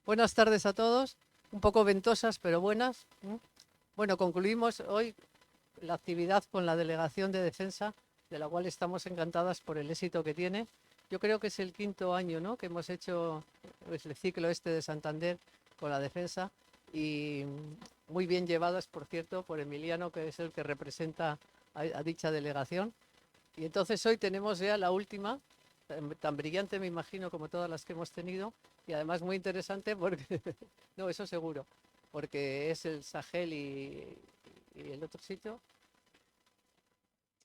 Buenas tardes a todos, un poco ventosas, pero buenas. Bueno, concluimos hoy la actividad con la Delegación de Defensa, de la cual estamos encantadas por el éxito que tiene. Yo creo que es el quinto año, ¿no?, que hemos hecho pues, el ciclo este de Santander con la defensa y muy bien llevadas, por cierto, por Emiliano, que es el que representa a dicha delegación. Y entonces hoy tenemos ya la última, tan brillante me imagino como todas las que hemos tenido, y además muy interesante porque, no, eso seguro, porque es el Sahel y el otro sitio,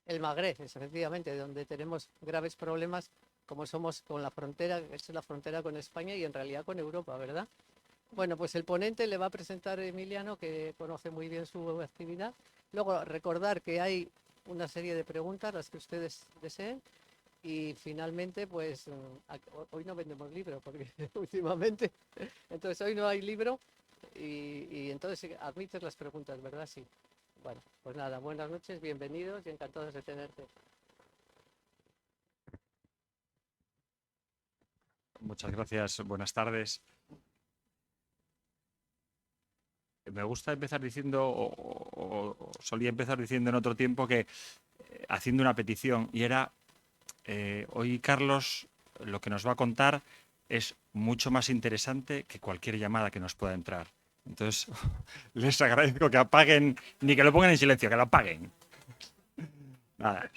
el Magreb, es efectivamente, donde tenemos graves problemas como somos con la frontera, que es la frontera con España y en realidad con Europa, ¿verdad? Bueno, pues el ponente le va a presentar Emiliano, que conoce muy bien su actividad. Luego recordar que hay una serie de preguntas, las que ustedes deseen, y finalmente, pues hoy no vendemos libros porque últimamente, entonces hoy no hay libro y entonces admites las preguntas, ¿verdad? Sí. Bueno, pues nada, buenas noches, bienvenidos y encantados de tenerte. Muchas gracias, buenas tardes. Me gusta empezar diciendo, o solía empezar diciendo en otro tiempo que haciendo una petición, y era, hoy Carlos lo que nos va a contar es mucho más interesante que cualquier llamada que nos pueda entrar. Entonces, les agradezco que apaguen, ni que lo pongan en silencio, que lo apaguen. Nada.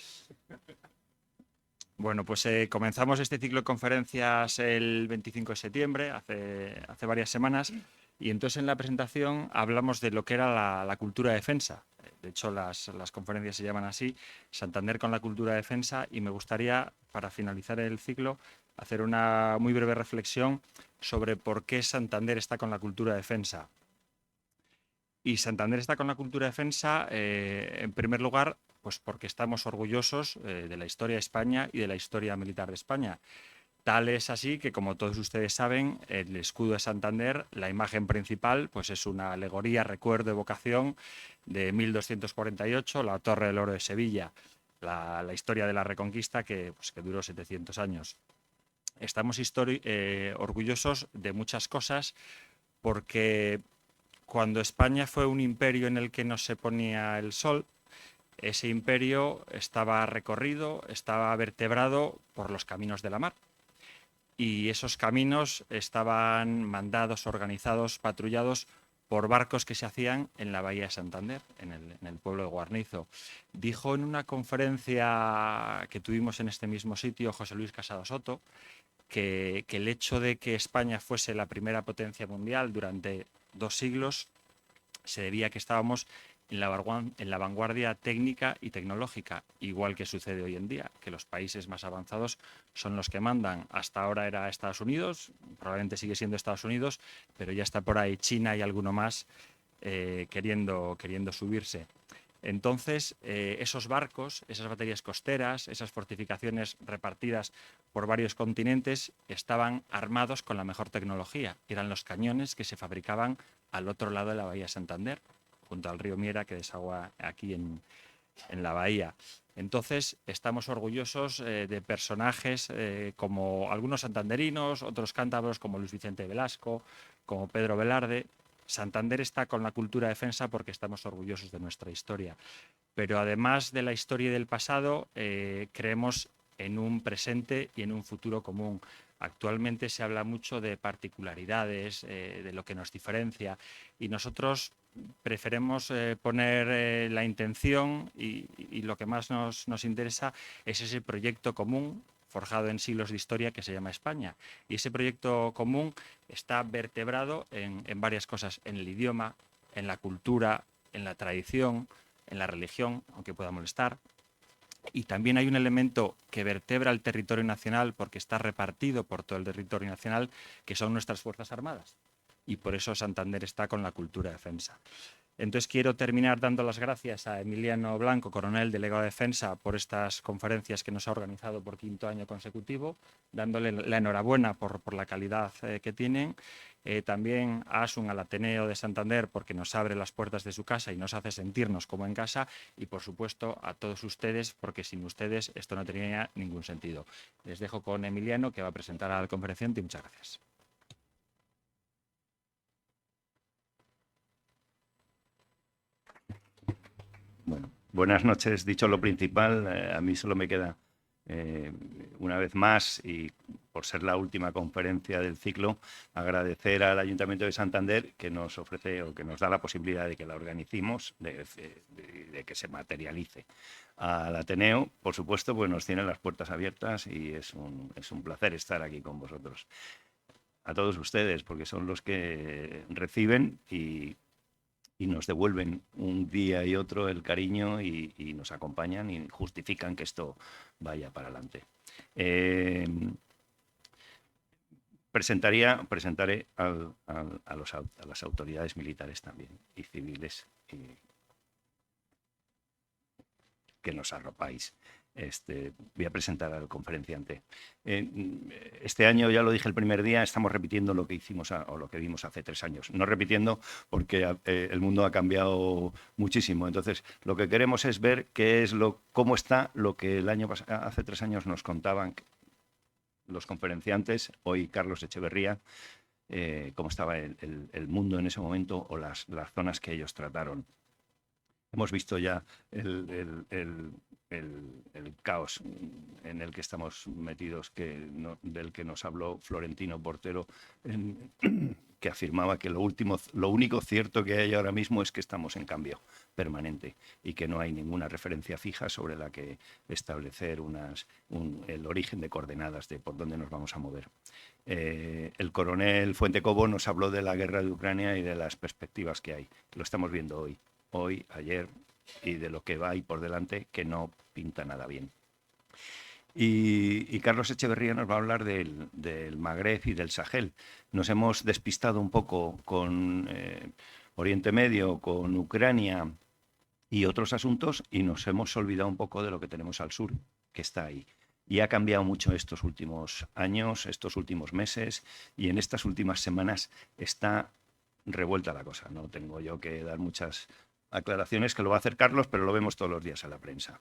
Bueno, pues comenzamos este ciclo de conferencias el 25 de septiembre, hace varias semanas, y entonces en la presentación hablamos de lo que era la cultura de defensa. De hecho, las conferencias se llaman así, Santander con la cultura de defensa, y me gustaría, para finalizar el ciclo, hacer una muy breve reflexión sobre por qué Santander está con la cultura de defensa. Y Santander está con la cultura de defensa, en primer lugar, pues porque estamos orgullosos de la historia de España y de la historia militar de España. Tal es así que, como todos ustedes saben, el escudo de Santander, la imagen principal, pues es una alegoría, recuerdo, evocación de 1248, la Torre del Oro de Sevilla, la historia de la Reconquista que duró 700 años. Estamos orgullosos de muchas cosas porque cuando España fue un imperio en el que no se ponía el sol, ese imperio estaba recorrido, estaba vertebrado por los caminos de la mar. Y esos caminos estaban mandados, organizados, patrullados por barcos que se hacían en la bahía de Santander, en el pueblo de Guarnizo. Dijo en una conferencia que tuvimos en este mismo sitio José Luis Casado Soto que el hecho de que España fuese la primera potencia mundial durante 2 siglos se debía a que estábamos en la vanguardia técnica y tecnológica, igual que sucede hoy en día, que los países más avanzados son los que mandan. Hasta ahora era Estados Unidos, probablemente sigue siendo Estados Unidos, pero ya está por ahí China y alguno más queriendo subirse. Entonces, esos barcos, esas baterías costeras, esas fortificaciones repartidas por varios continentes, estaban armados con la mejor tecnología. Eran los cañones que se fabricaban al otro lado de la bahía Santander, junto al río Miera, que desagua aquí en la bahía. Entonces, estamos orgullosos de personajes como algunos santanderinos, otros cántabros como Luis Vicente Velasco, como Pedro Velarde. Santander está con la cultura de defensa porque estamos orgullosos de nuestra historia. Pero además de la historia y del pasado, creemos en un presente y en un futuro común. Actualmente se habla mucho de particularidades, de lo que nos diferencia, y nosotros preferimos poner la intención y lo que más nos interesa es ese proyecto común forjado en siglos de historia que se llama España. Y ese proyecto común está vertebrado en varias cosas, en el idioma, en la cultura, en la tradición, en la religión, aunque pueda molestar. Y también hay un elemento que vertebra el territorio nacional porque está repartido por todo el territorio nacional, que son nuestras Fuerzas Armadas. Y por eso Santander está con la cultura de defensa. Entonces quiero terminar dando las gracias a Emiliano Blanco, coronel delegado de defensa, por estas conferencias que nos ha organizado por quinto año consecutivo, dándole la enhorabuena por la calidad que tienen. También a Asun, al Ateneo de Santander, porque nos abre las puertas de su casa y nos hace sentirnos como en casa. Y por supuesto a todos ustedes, porque sin ustedes esto no tenía ningún sentido. Les dejo con Emiliano, que va a presentar al conferenciante, y muchas gracias. Buenas noches. Dicho lo principal, a mí solo me queda una vez más, y por ser la última conferencia del ciclo, agradecer al Ayuntamiento de Santander que nos ofrece o que nos da la posibilidad de que la organicemos, de que se materialice. Al Ateneo, por supuesto, pues nos tienen las puertas abiertas y es un placer estar aquí con vosotros. A todos ustedes, porque son los que reciben y nos devuelven un día y otro el cariño y nos acompañan y justifican que esto vaya para adelante. Presentaré a las autoridades militares también y civiles que nos arropáis. Voy a presentar al conferenciante. Este año, ya lo dije el primer día, estamos repitiendo lo que hicimos o lo que vimos hace 3 años. No repitiendo porque el mundo ha cambiado muchísimo. Entonces, lo que queremos es ver cómo está lo que hace 3 años nos contaban los conferenciantes, hoy Carlos Echeverría, cómo estaba el mundo en ese momento o las zonas que ellos trataron. Hemos visto ya el caos en el que estamos metidos, del que nos habló Florentino Portero, que afirmaba que lo único cierto que hay ahora mismo es que estamos en cambio permanente y que no hay ninguna referencia fija sobre la que establecer el origen de coordenadas de por dónde nos vamos a mover. El coronel Fuentecobo nos habló de la guerra de Ucrania y de las perspectivas que hay. Lo estamos viendo hoy, ayer, y de lo que va ahí por delante, que no pinta nada bien. Y Carlos Echeverría nos va a hablar del Magreb y del Sahel. Nos hemos despistado un poco con Oriente Medio, con Ucrania y otros asuntos, y nos hemos olvidado un poco de lo que tenemos al sur, que está ahí. Y ha cambiado mucho estos últimos años, estos últimos meses, y en estas últimas semanas está revuelta la cosa. No tengo yo que dar muchas aclaraciones, que lo va a hacer Carlos, pero lo vemos todos los días en la prensa.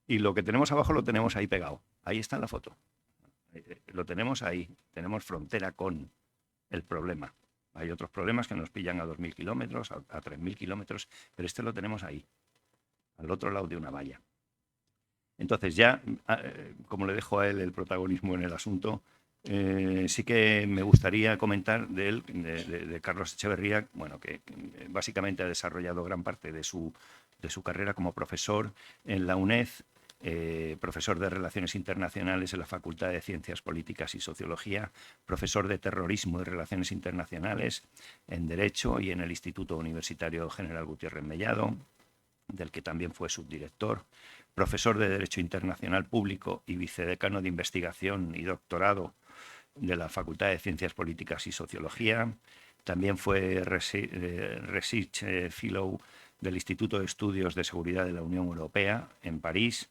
Y lo que tenemos abajo lo tenemos ahí pegado. Ahí está en la foto. Lo tenemos ahí. Tenemos frontera con el problema. Hay otros problemas que nos pillan a 2.000 kilómetros, a 3.000 kilómetros, pero este lo tenemos ahí, al otro lado de una valla. Entonces ya, como le dejo a él el protagonismo en el asunto, sí que me gustaría comentar de Carlos Echeverría, bueno, que básicamente ha desarrollado gran parte de su carrera como profesor en la UNED, profesor de Relaciones Internacionales en la Facultad de Ciencias Políticas y Sociología, profesor de Terrorismo y Relaciones Internacionales en Derecho y en el Instituto Universitario General Gutiérrez Mellado, del que también fue subdirector, profesor de Derecho Internacional Público y vicedecano de Investigación y doctorado de la Facultad de Ciencias Políticas y Sociología. También fue Research Fellow del Instituto de Estudios de Seguridad de la Unión Europea en París,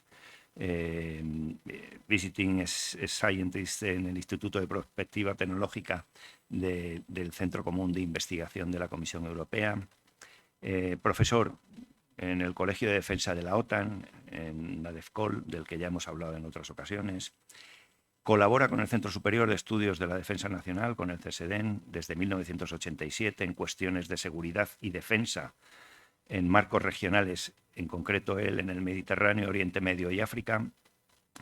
Visiting Scientist en el Instituto de Prospectiva Tecnológica del Centro Común de Investigación de la Comisión Europea, profesor en el Colegio de Defensa de la OTAN, en la DEFCOL, del que ya hemos hablado en otras ocasiones. Colabora con el Centro Superior de Estudios de la Defensa Nacional, con el CSDEN, desde 1987 en cuestiones de seguridad y defensa en marcos regionales, en concreto él en el Mediterráneo, Oriente Medio y África,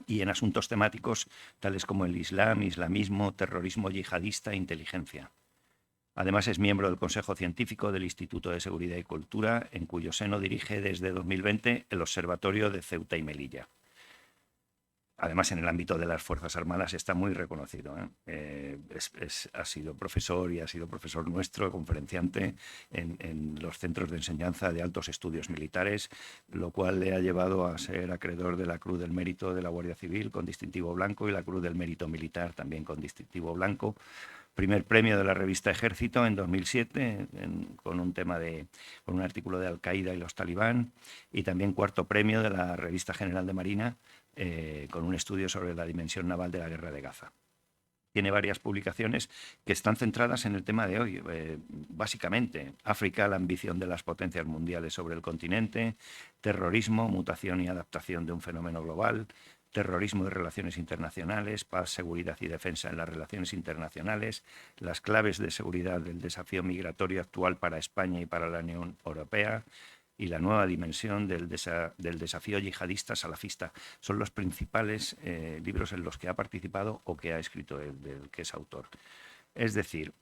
y en asuntos temáticos tales como el Islam, islamismo, terrorismo yihadista e inteligencia. Además, es miembro del Consejo Científico del Instituto de Seguridad y Cultura, en cuyo seno dirige desde 2020 el Observatorio de Ceuta y Melilla. Además, en el ámbito de las Fuerzas Armadas está muy reconocido. Ha sido profesor y ha sido profesor nuestro, conferenciante en los centros de enseñanza de altos estudios militares, lo cual le ha llevado a ser acreedor de la Cruz del Mérito de la Guardia Civil con distintivo blanco y la Cruz del Mérito Militar también con distintivo blanco. Primer premio de la revista Ejército en 2007 con un artículo de Al-Qaeda y los talibán, y también cuarto premio de la revista General de Marina con un estudio sobre la dimensión naval de la guerra de Gaza. Tiene varias publicaciones que están centradas en el tema de hoy, básicamente África, la ambición de las potencias mundiales sobre el continente, terrorismo, mutación y adaptación de un fenómeno global, terrorismo y relaciones internacionales, paz, seguridad y defensa en las relaciones internacionales, las claves de seguridad del desafío migratorio actual para España y para la Unión Europea y la nueva dimensión del desafío yihadista salafista. Son los principales libros en los que ha participado o que ha escrito él, del que es autor. Es decir,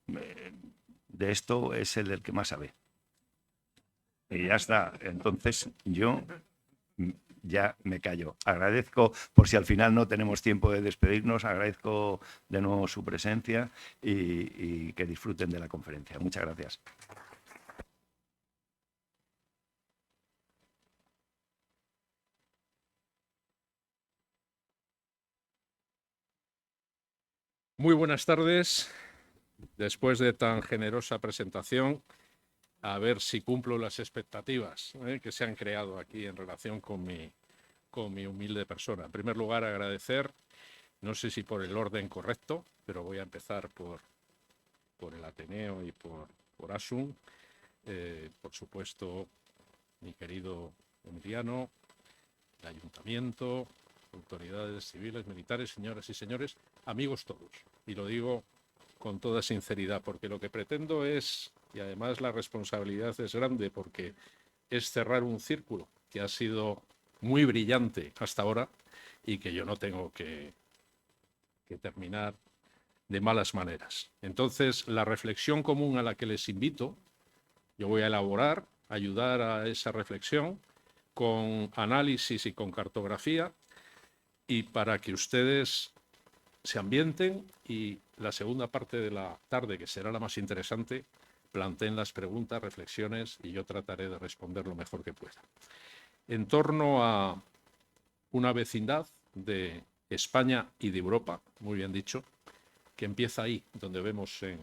de esto es el del que más sabe. Y ya está. Entonces yo ya me callo. Agradezco, por si al final no tenemos tiempo de despedirnos, agradezco de nuevo su presencia y que disfruten de la conferencia. Muchas gracias. Muy buenas tardes. Después de tan generosa presentación, a ver si cumplo las expectativas que se han creado aquí en relación con mi humilde persona. En primer lugar, agradecer, no sé si por el orden correcto, pero voy a empezar por el Ateneo y por ASUM. Por supuesto, mi querido Emiliano, el Ayuntamiento, autoridades civiles, militares, señoras y señores, amigos todos. Y lo digo con toda sinceridad, porque lo que pretendo es, y además la responsabilidad es grande, porque es cerrar un círculo que ha sido muy brillante hasta ahora y que yo no tengo que terminar de malas maneras. Entonces, la reflexión común a la que les invito, yo voy a elaborar, ayudar a esa reflexión con análisis y con cartografía, y para que ustedes se ambienten y la segunda parte de la tarde, que será la más interesante, planteen las preguntas, reflexiones y yo trataré de responder lo mejor que pueda. En torno a una vecindad de España y de Europa, muy bien dicho, que empieza ahí, donde vemos en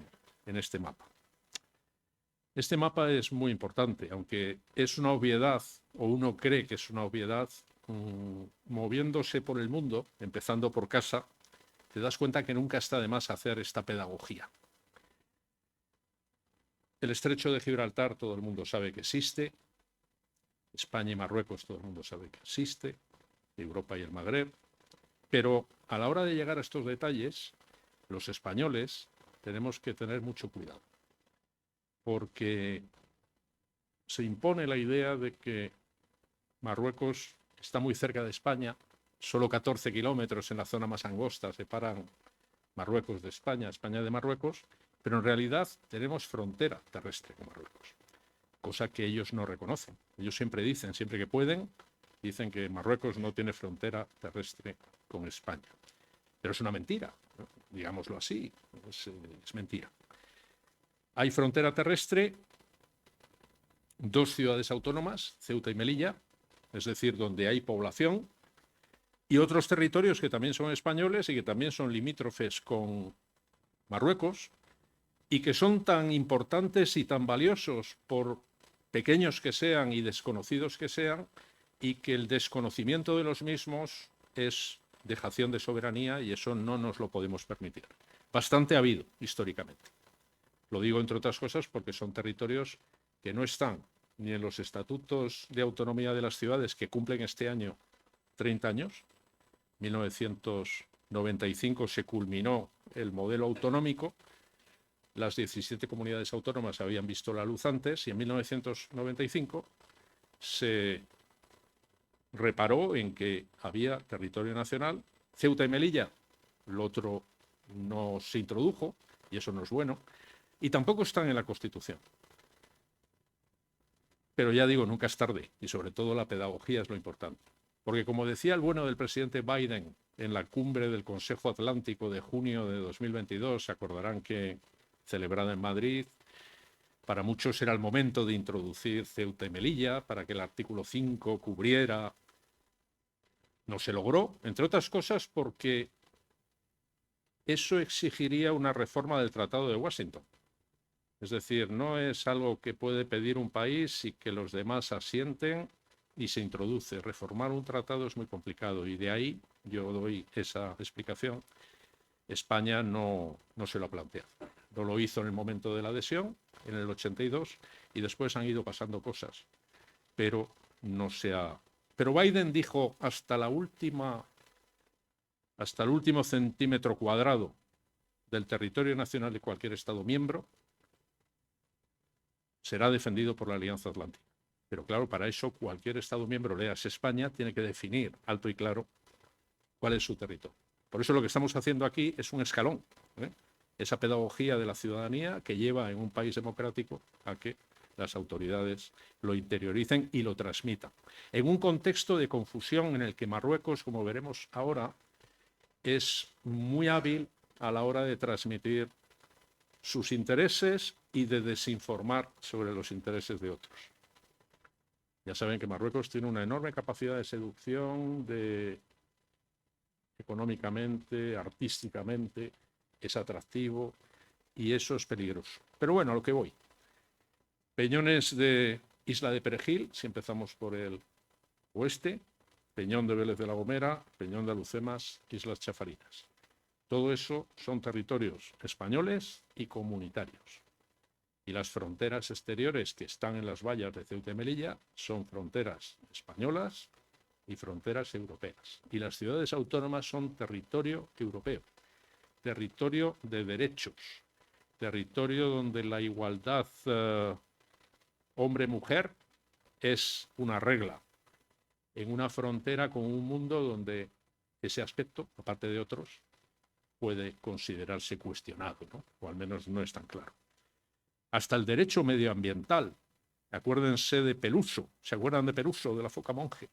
este mapa. Este mapa es muy importante, aunque es una obviedad, o uno cree que es una obviedad, moviéndose por el mundo, empezando por casa, te das cuenta que nunca está de más hacer esta pedagogía. El estrecho de Gibraltar todo el mundo sabe que existe, España y Marruecos todo el mundo sabe que existe, Europa y el Magreb, pero a la hora de llegar a estos detalles, los españoles tenemos que tener mucho cuidado, porque se impone la idea de que Marruecos está muy cerca de España, solo 14 kilómetros en la zona más angosta separan Marruecos de España, España de Marruecos, pero en realidad tenemos frontera terrestre con Marruecos, cosa que ellos no reconocen. Ellos siempre dicen, siempre que pueden, dicen que Marruecos no tiene frontera terrestre con España. Pero es una mentira, ¿no? Digámoslo así, es mentira. Hay frontera terrestre, dos ciudades autónomas, Ceuta y Melilla, es decir, donde hay población, y otros territorios que también son españoles y que también son limítrofes con Marruecos y que son tan importantes y tan valiosos, por pequeños que sean y desconocidos que sean, y que el desconocimiento de los mismos es dejación de soberanía y eso no nos lo podemos permitir. Bastante ha habido históricamente. Lo digo entre otras cosas porque son territorios que no están ni en los estatutos de autonomía de las ciudades que cumplen este año 30 años. 1995 se culminó el modelo autonómico, las 17 comunidades autónomas habían visto la luz antes y en 1995 se reparó en que había territorio nacional, Ceuta y Melilla, lo otro no se introdujo y eso no es bueno, y tampoco están en la Constitución. Pero ya digo, nunca es tarde y sobre todo la pedagogía es lo importante. Porque como decía el bueno del presidente Biden en la cumbre del Consejo Atlántico de junio de 2022, se acordarán que celebrada en Madrid, para muchos era el momento de introducir Ceuta y Melilla para que el artículo 5 cubriera. No se logró, entre otras cosas porque eso exigiría una reforma del Tratado de Washington. Es decir, no es algo que puede pedir un país y que los demás asienten y se introduce. Reformar un tratado es muy complicado y de ahí yo doy esa explicación. España no se lo ha planteado. No lo hizo en el momento de la adhesión, en el 82, y después han ido pasando cosas, pero no se ha Pero Biden dijo hasta el último centímetro cuadrado del territorio nacional de cualquier Estado miembro será defendido por la Alianza Atlántica. Pero claro, para eso cualquier Estado miembro, léase España, tiene que definir alto y claro cuál es su territorio. Por eso lo que estamos haciendo aquí es un escalón, ¿eh? Esa pedagogía de la ciudadanía que lleva en un país democrático a que las autoridades lo interioricen y lo transmitan. En un contexto de confusión en el que Marruecos, como veremos ahora, es muy hábil a la hora de transmitir sus intereses y de desinformar sobre los intereses de otros. Ya saben que Marruecos tiene una enorme capacidad de seducción, económicamente, artísticamente, es atractivo y eso es peligroso. Pero bueno, a lo que voy. Peñones de Isla de Perejil, si empezamos por el oeste, Peñón de Vélez de la Gomera, Peñón de Alucemas, Islas Chafarinas. Todo eso son territorios españoles y comunitarios. Y las fronteras exteriores que están en las vallas de Ceuta y Melilla son fronteras españolas y fronteras europeas. Y las ciudades autónomas son territorio europeo, territorio de derechos, territorio donde la igualdad hombre-mujer es una regla, en una frontera con un mundo donde ese aspecto, aparte de otros, puede considerarse cuestionado, ¿no? O al menos no es tan claro. Hasta el derecho medioambiental. Acuérdense de Peluso. ¿Se acuerdan de Peluso, de la foca monje?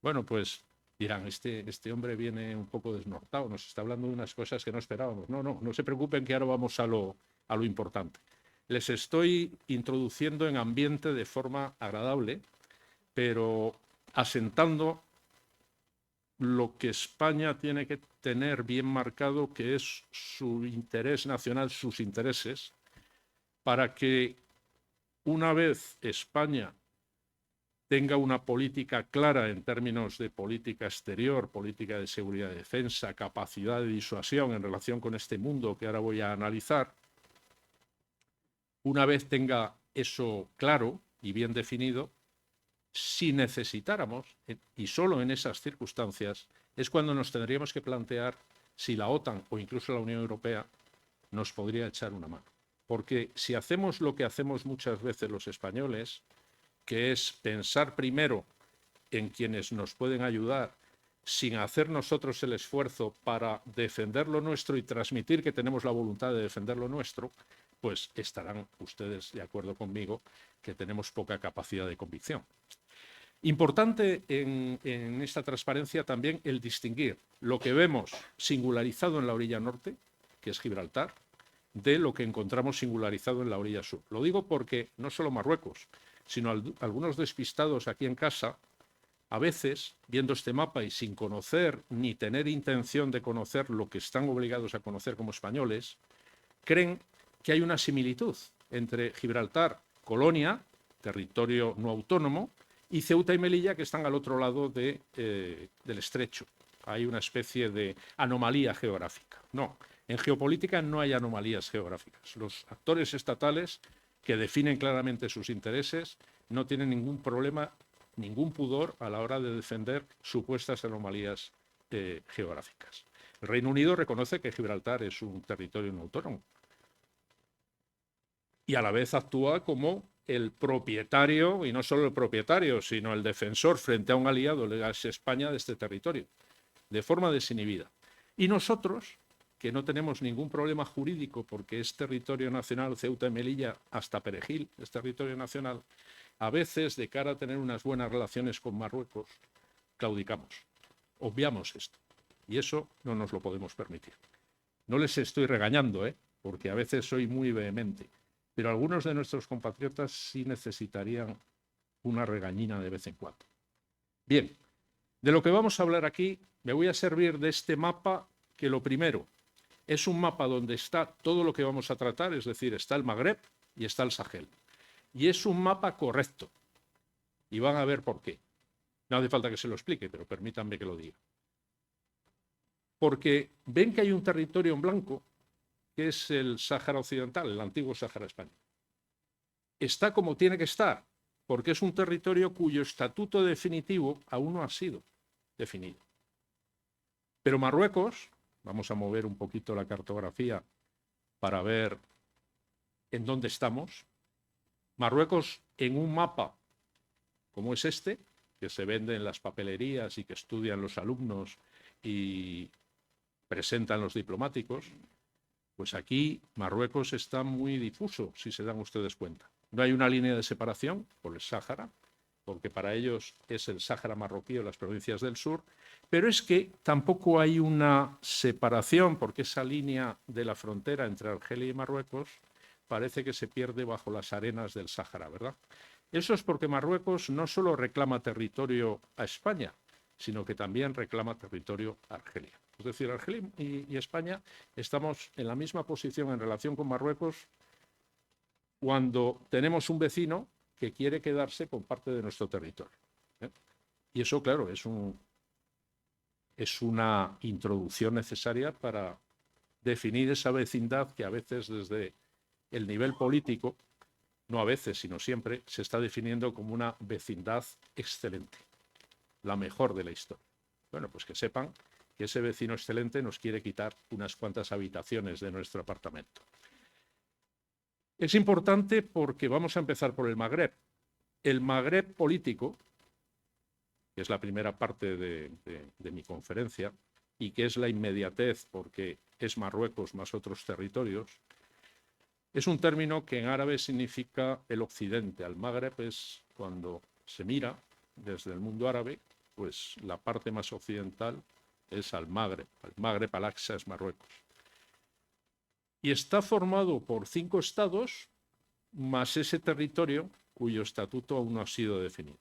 Bueno, pues dirán, este hombre viene un poco desnortado, nos está hablando de unas cosas que no esperábamos. No se preocupen que ahora vamos a lo importante. Les estoy introduciendo en ambiente de forma agradable, pero asentando lo que España tiene que tener bien marcado, que es su interés nacional, sus intereses, para que una vez España tenga una política clara en términos de política exterior, política de seguridad y defensa, capacidad de disuasión en relación con este mundo que ahora voy a analizar, una vez tenga eso claro y bien definido, si necesitáramos, y solo en esas circunstancias, es cuando nos tendríamos que plantear si la OTAN o incluso la Unión Europea nos podría echar una mano. Porque si hacemos lo que hacemos muchas veces los españoles, que es pensar primero en quienes nos pueden ayudar sin hacer nosotros el esfuerzo para defender lo nuestro y transmitir que tenemos la voluntad de defender lo nuestro, pues estarán ustedes de acuerdo conmigo que tenemos poca capacidad de convicción. Importante en esta transparencia también el distinguir lo que vemos singularizado en la orilla norte, que es Gibraltar, de lo que encontramos singularizado en la orilla sur. Lo digo porque no solo Marruecos, sino algunos despistados aquí en casa, a veces, viendo este mapa y sin conocer ni tener intención de conocer lo que están obligados a conocer como españoles, creen que hay una similitud entre Gibraltar, colonia, territorio no autónomo, y Ceuta y Melilla, que están al otro lado del estrecho. Hay una especie de anomalía geográfica. No, en geopolítica no hay anomalías geográficas. Los actores estatales que definen claramente sus intereses no tienen ningún problema, ningún pudor a la hora de defender supuestas anomalías geográficas. El Reino Unido reconoce que Gibraltar es un territorio no autónomo y a la vez actúa como el propietario, y no solo el propietario, sino el defensor frente a un aliado, es España, de este territorio, de forma desinhibida. Y nosotros, que no tenemos ningún problema jurídico porque es territorio nacional, Ceuta y Melilla hasta Perejil es territorio nacional, a veces, de cara a tener unas buenas relaciones con Marruecos, claudicamos, obviamos esto. Y eso no nos lo podemos permitir. No les estoy regañando, porque a veces soy muy vehemente, pero algunos de nuestros compatriotas sí necesitarían una regañina de vez en cuando. Bien, de lo que vamos a hablar aquí, me voy a servir de este mapa, que lo primero es un mapa donde está todo lo que vamos a tratar, es decir, está el Magreb y está el Sahel. Y es un mapa correcto. Y van a ver por qué. No hace falta que se lo explique, pero permítanme que lo diga. Porque ven que hay un territorio en blanco, que es el Sáhara Occidental, el antiguo Sáhara español. ¿Está como tiene que estar? porque es un territorio cuyo estatuto definitivo aún no ha sido definido. Pero Marruecos, vamos a mover un poquito la cartografía para ver en dónde estamos. Marruecos, en un mapa como es este, que se vende en las papelerías y que estudian los alumnos y presentan los diplomáticos, pues aquí Marruecos está muy difuso, si se dan ustedes cuenta. No hay una línea de separación por el Sáhara, porque para ellos es el Sáhara marroquí o las provincias del sur, pero es que tampoco hay una separación, porque esa línea de la frontera entre Argelia y Marruecos parece que se pierde bajo las arenas del Sáhara, ¿verdad? Eso es porque Marruecos no solo reclama territorio a España, sino que también reclama territorio a Argelia. Es decir, Argelia y España estamos en la misma posición en relación con Marruecos cuando tenemos un vecino que quiere quedarse con parte de nuestro territorio. Y eso, claro, es una introducción necesaria para definir esa vecindad que a veces desde el nivel político, no a veces, sino siempre, se está definiendo como una vecindad excelente, la mejor de la historia. Bueno, pues que sepan que ese vecino excelente nos quiere quitar unas cuantas habitaciones de nuestro apartamento. Es importante porque vamos a empezar por el Magreb. El Magreb político, que es la primera parte de mi conferencia, y que es la inmediatez porque es Marruecos más otros territorios, es un término que en árabe significa el occidente. Al Magreb es cuando se mira desde el mundo árabe, pues la parte más occidental es al Magreb. Al Magreb, Al-Aqsa es Marruecos. Y está formado por 5 estados más ese territorio cuyo estatuto aún no ha sido definido.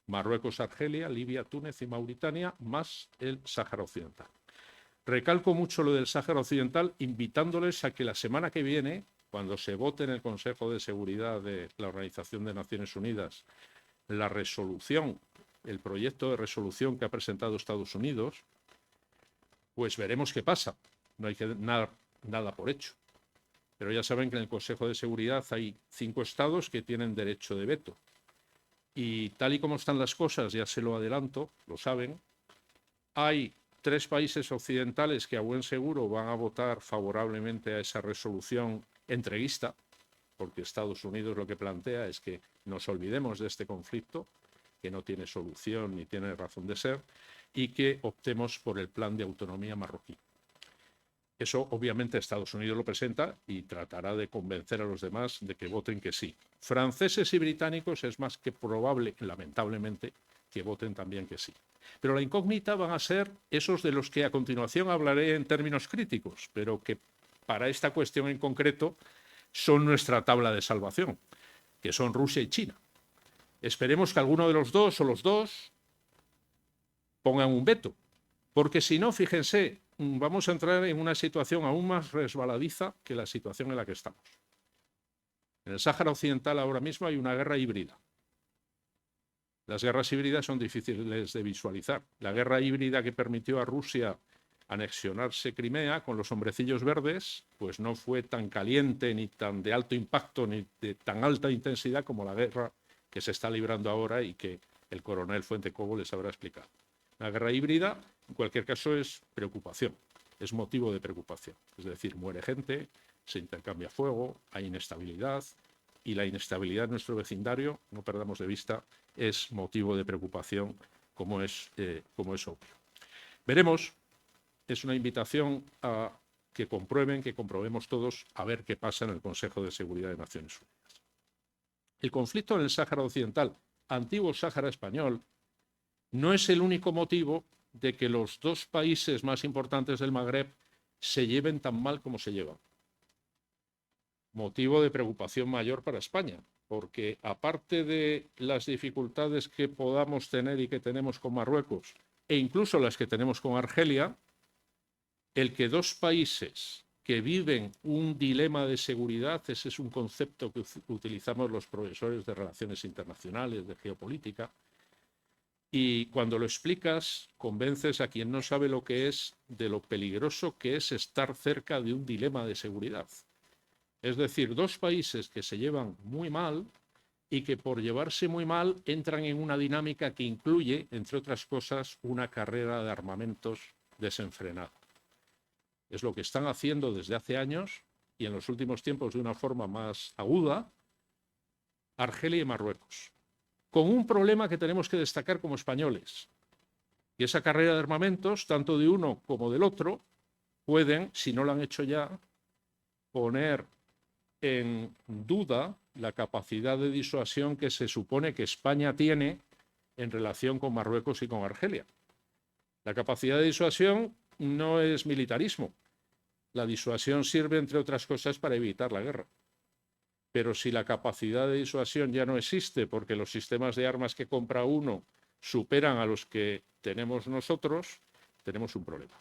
Marruecos, Argelia, Libia, Túnez y Mauritania, más el Sáhara Occidental. Recalco mucho lo del Sáhara Occidental, invitándoles a que la semana que viene, cuando se vote en el Consejo de Seguridad de la Organización de Naciones Unidas la resolución, el proyecto de resolución que ha presentado Estados Unidos, pues veremos qué pasa. No hay que dar nada por hecho. Pero ya saben que en el Consejo de Seguridad hay 5 estados que tienen derecho de veto. Y tal y como están las cosas, ya se lo adelanto, lo saben, hay 3 países occidentales que a buen seguro van a votar favorablemente a esa resolución entreguista, porque Estados Unidos lo que plantea es que nos olvidemos de este conflicto, que no tiene solución ni tiene razón de ser, y que optemos por el plan de autonomía marroquí. Eso obviamente Estados Unidos lo presenta y tratará de convencer a los demás de que voten que sí. Franceses y británicos es más que probable, lamentablemente, que voten también que sí. Pero la incógnita van a ser esos de los que a continuación hablaré en términos críticos, pero que para esta cuestión en concreto son nuestra tabla de salvación, que son Rusia y China. Esperemos que alguno de los dos o los dos pongan un veto, porque si no, fíjense, vamos a entrar en una situación aún más resbaladiza que la situación en la que estamos. En el Sáhara Occidental ahora mismo hay una guerra híbrida. Las guerras híbridas son difíciles de visualizar. La guerra híbrida que permitió a Rusia anexionarse Crimea con los hombrecillos verdes, pues no fue tan caliente, ni tan de alto impacto, ni de tan alta intensidad como la guerra que se está librando ahora y que el coronel Fuentecobo les habrá explicado. La guerra híbrida, en cualquier caso, es preocupación, es motivo de preocupación. Es decir, muere gente, se intercambia fuego, hay inestabilidad, y la inestabilidad en nuestro vecindario, no perdamos de vista, es motivo de preocupación, como es obvio. Veremos, es una invitación a que comprueben, que comprobemos todos a ver qué pasa en el Consejo de Seguridad de Naciones Unidas. El conflicto en el Sáhara Occidental, antiguo Sáhara español, no es el único motivo de que los 2 países más importantes del Magreb se lleven tan mal como se llevan. Motivo de preocupación mayor para España, porque aparte de las dificultades que podamos tener y que tenemos con Marruecos, e incluso las que tenemos con Argelia, el que 2 países que viven un dilema de seguridad, ese es un concepto que utilizamos los profesores de relaciones internacionales, de geopolítica, y cuando lo explicas, convences a quien no sabe lo que es de lo peligroso que es estar cerca de un dilema de seguridad. Es decir, 2 países que se llevan muy mal y que por llevarse muy mal entran en una dinámica que incluye, entre otras cosas, una carrera de armamentos desenfrenada. Es lo que están haciendo desde hace años y en los últimos tiempos de una forma más aguda Argelia y Marruecos, con un problema que tenemos que destacar como españoles. Y esa carrera de armamentos, tanto de uno como del otro, pueden, si no lo han hecho ya, poner en duda la capacidad de disuasión que se supone que España tiene en relación con Marruecos y con Argelia. La capacidad de disuasión no es militarismo. La disuasión sirve, entre otras cosas, para evitar la guerra. Pero si la capacidad de disuasión ya no existe porque los sistemas de armas que compra uno superan a los que tenemos nosotros, tenemos un problema.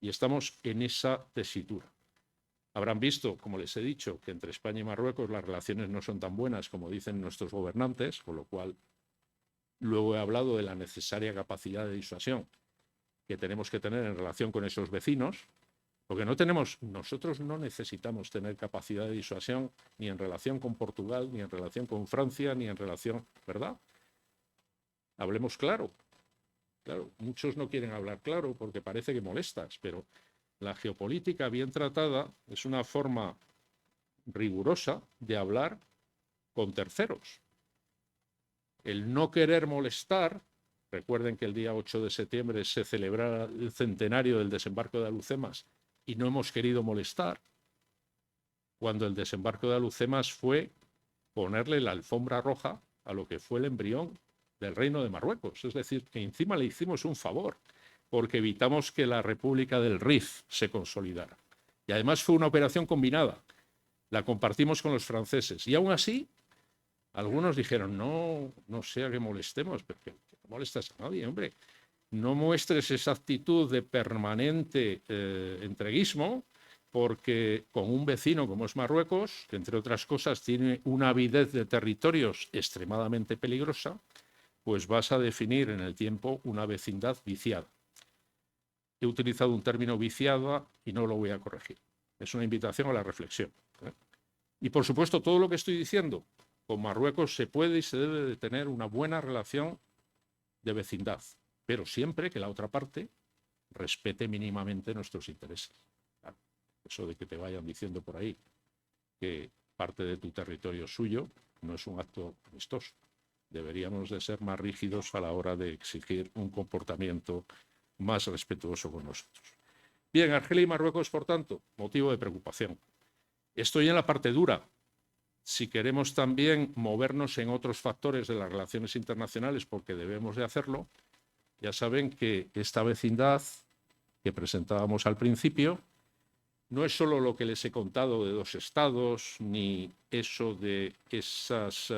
Y estamos en esa tesitura. Habrán visto, como les he dicho, que entre España y Marruecos las relaciones no son tan buenas como dicen nuestros gobernantes, con lo cual luego he hablado de la necesaria capacidad de disuasión que tenemos que tener en relación con esos vecinos, porque nosotros no necesitamos tener capacidad de disuasión ni en relación con Portugal, ni en relación con Francia, ni en relación, ¿verdad? Hablemos claro. Claro, muchos no quieren hablar claro porque parece que molestas, pero la geopolítica bien tratada es una forma rigurosa de hablar con terceros. El no querer molestar, recuerden que el día 8 de septiembre se celebrará el centenario del desembarco de Alhucemas y no hemos querido molestar, cuando el desembarco de Alhucemas fue ponerle la alfombra roja a lo que fue el embrión del Reino de Marruecos. Es decir, que encima le hicimos un favor, porque evitamos que la República del Rif se consolidara. Y además fue una operación combinada. La compartimos con los franceses. Y aún así, algunos dijeron, no sea que molestemos, porque no molestas a nadie, hombre. No muestres esa actitud de permanente entreguismo, porque con un vecino como es Marruecos, que entre otras cosas tiene una avidez de territorios extremadamente peligrosa, pues vas a definir en el tiempo una vecindad viciada. He utilizado un término viciada y no lo voy a corregir. Es una invitación a la reflexión. Y por supuesto, todo lo que estoy diciendo, con Marruecos se puede y se debe de tener una buena relación de vecindad, pero siempre que la otra parte respete mínimamente nuestros intereses. Claro, eso de que te vayan diciendo por ahí que parte de tu territorio es suyo no es un acto amistoso. Deberíamos de ser más rígidos a la hora de exigir un comportamiento más respetuoso con nosotros. Bien, Argelia y Marruecos, por tanto, motivo de preocupación. Estoy en la parte dura. Si queremos también movernos en otros factores de las relaciones internacionales, porque debemos de hacerlo, ya saben que esta vecindad que presentábamos al principio no es solo lo que les he contado de dos estados, ni eso de esas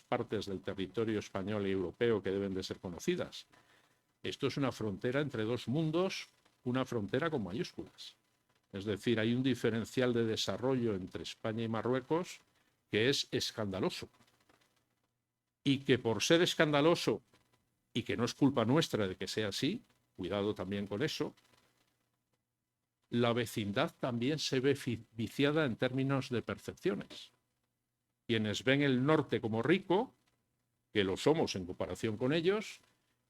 partes del territorio español y europeo que deben de ser conocidas. Esto es una frontera entre dos mundos, una frontera con mayúsculas. Es decir, hay un diferencial de desarrollo entre España y Marruecos que es escandaloso. Y que por ser escandaloso, y que no es culpa nuestra de que sea así, cuidado también con eso, la vecindad también se ve viciada en términos de percepciones. Quienes ven el norte como rico, que lo somos en comparación con ellos,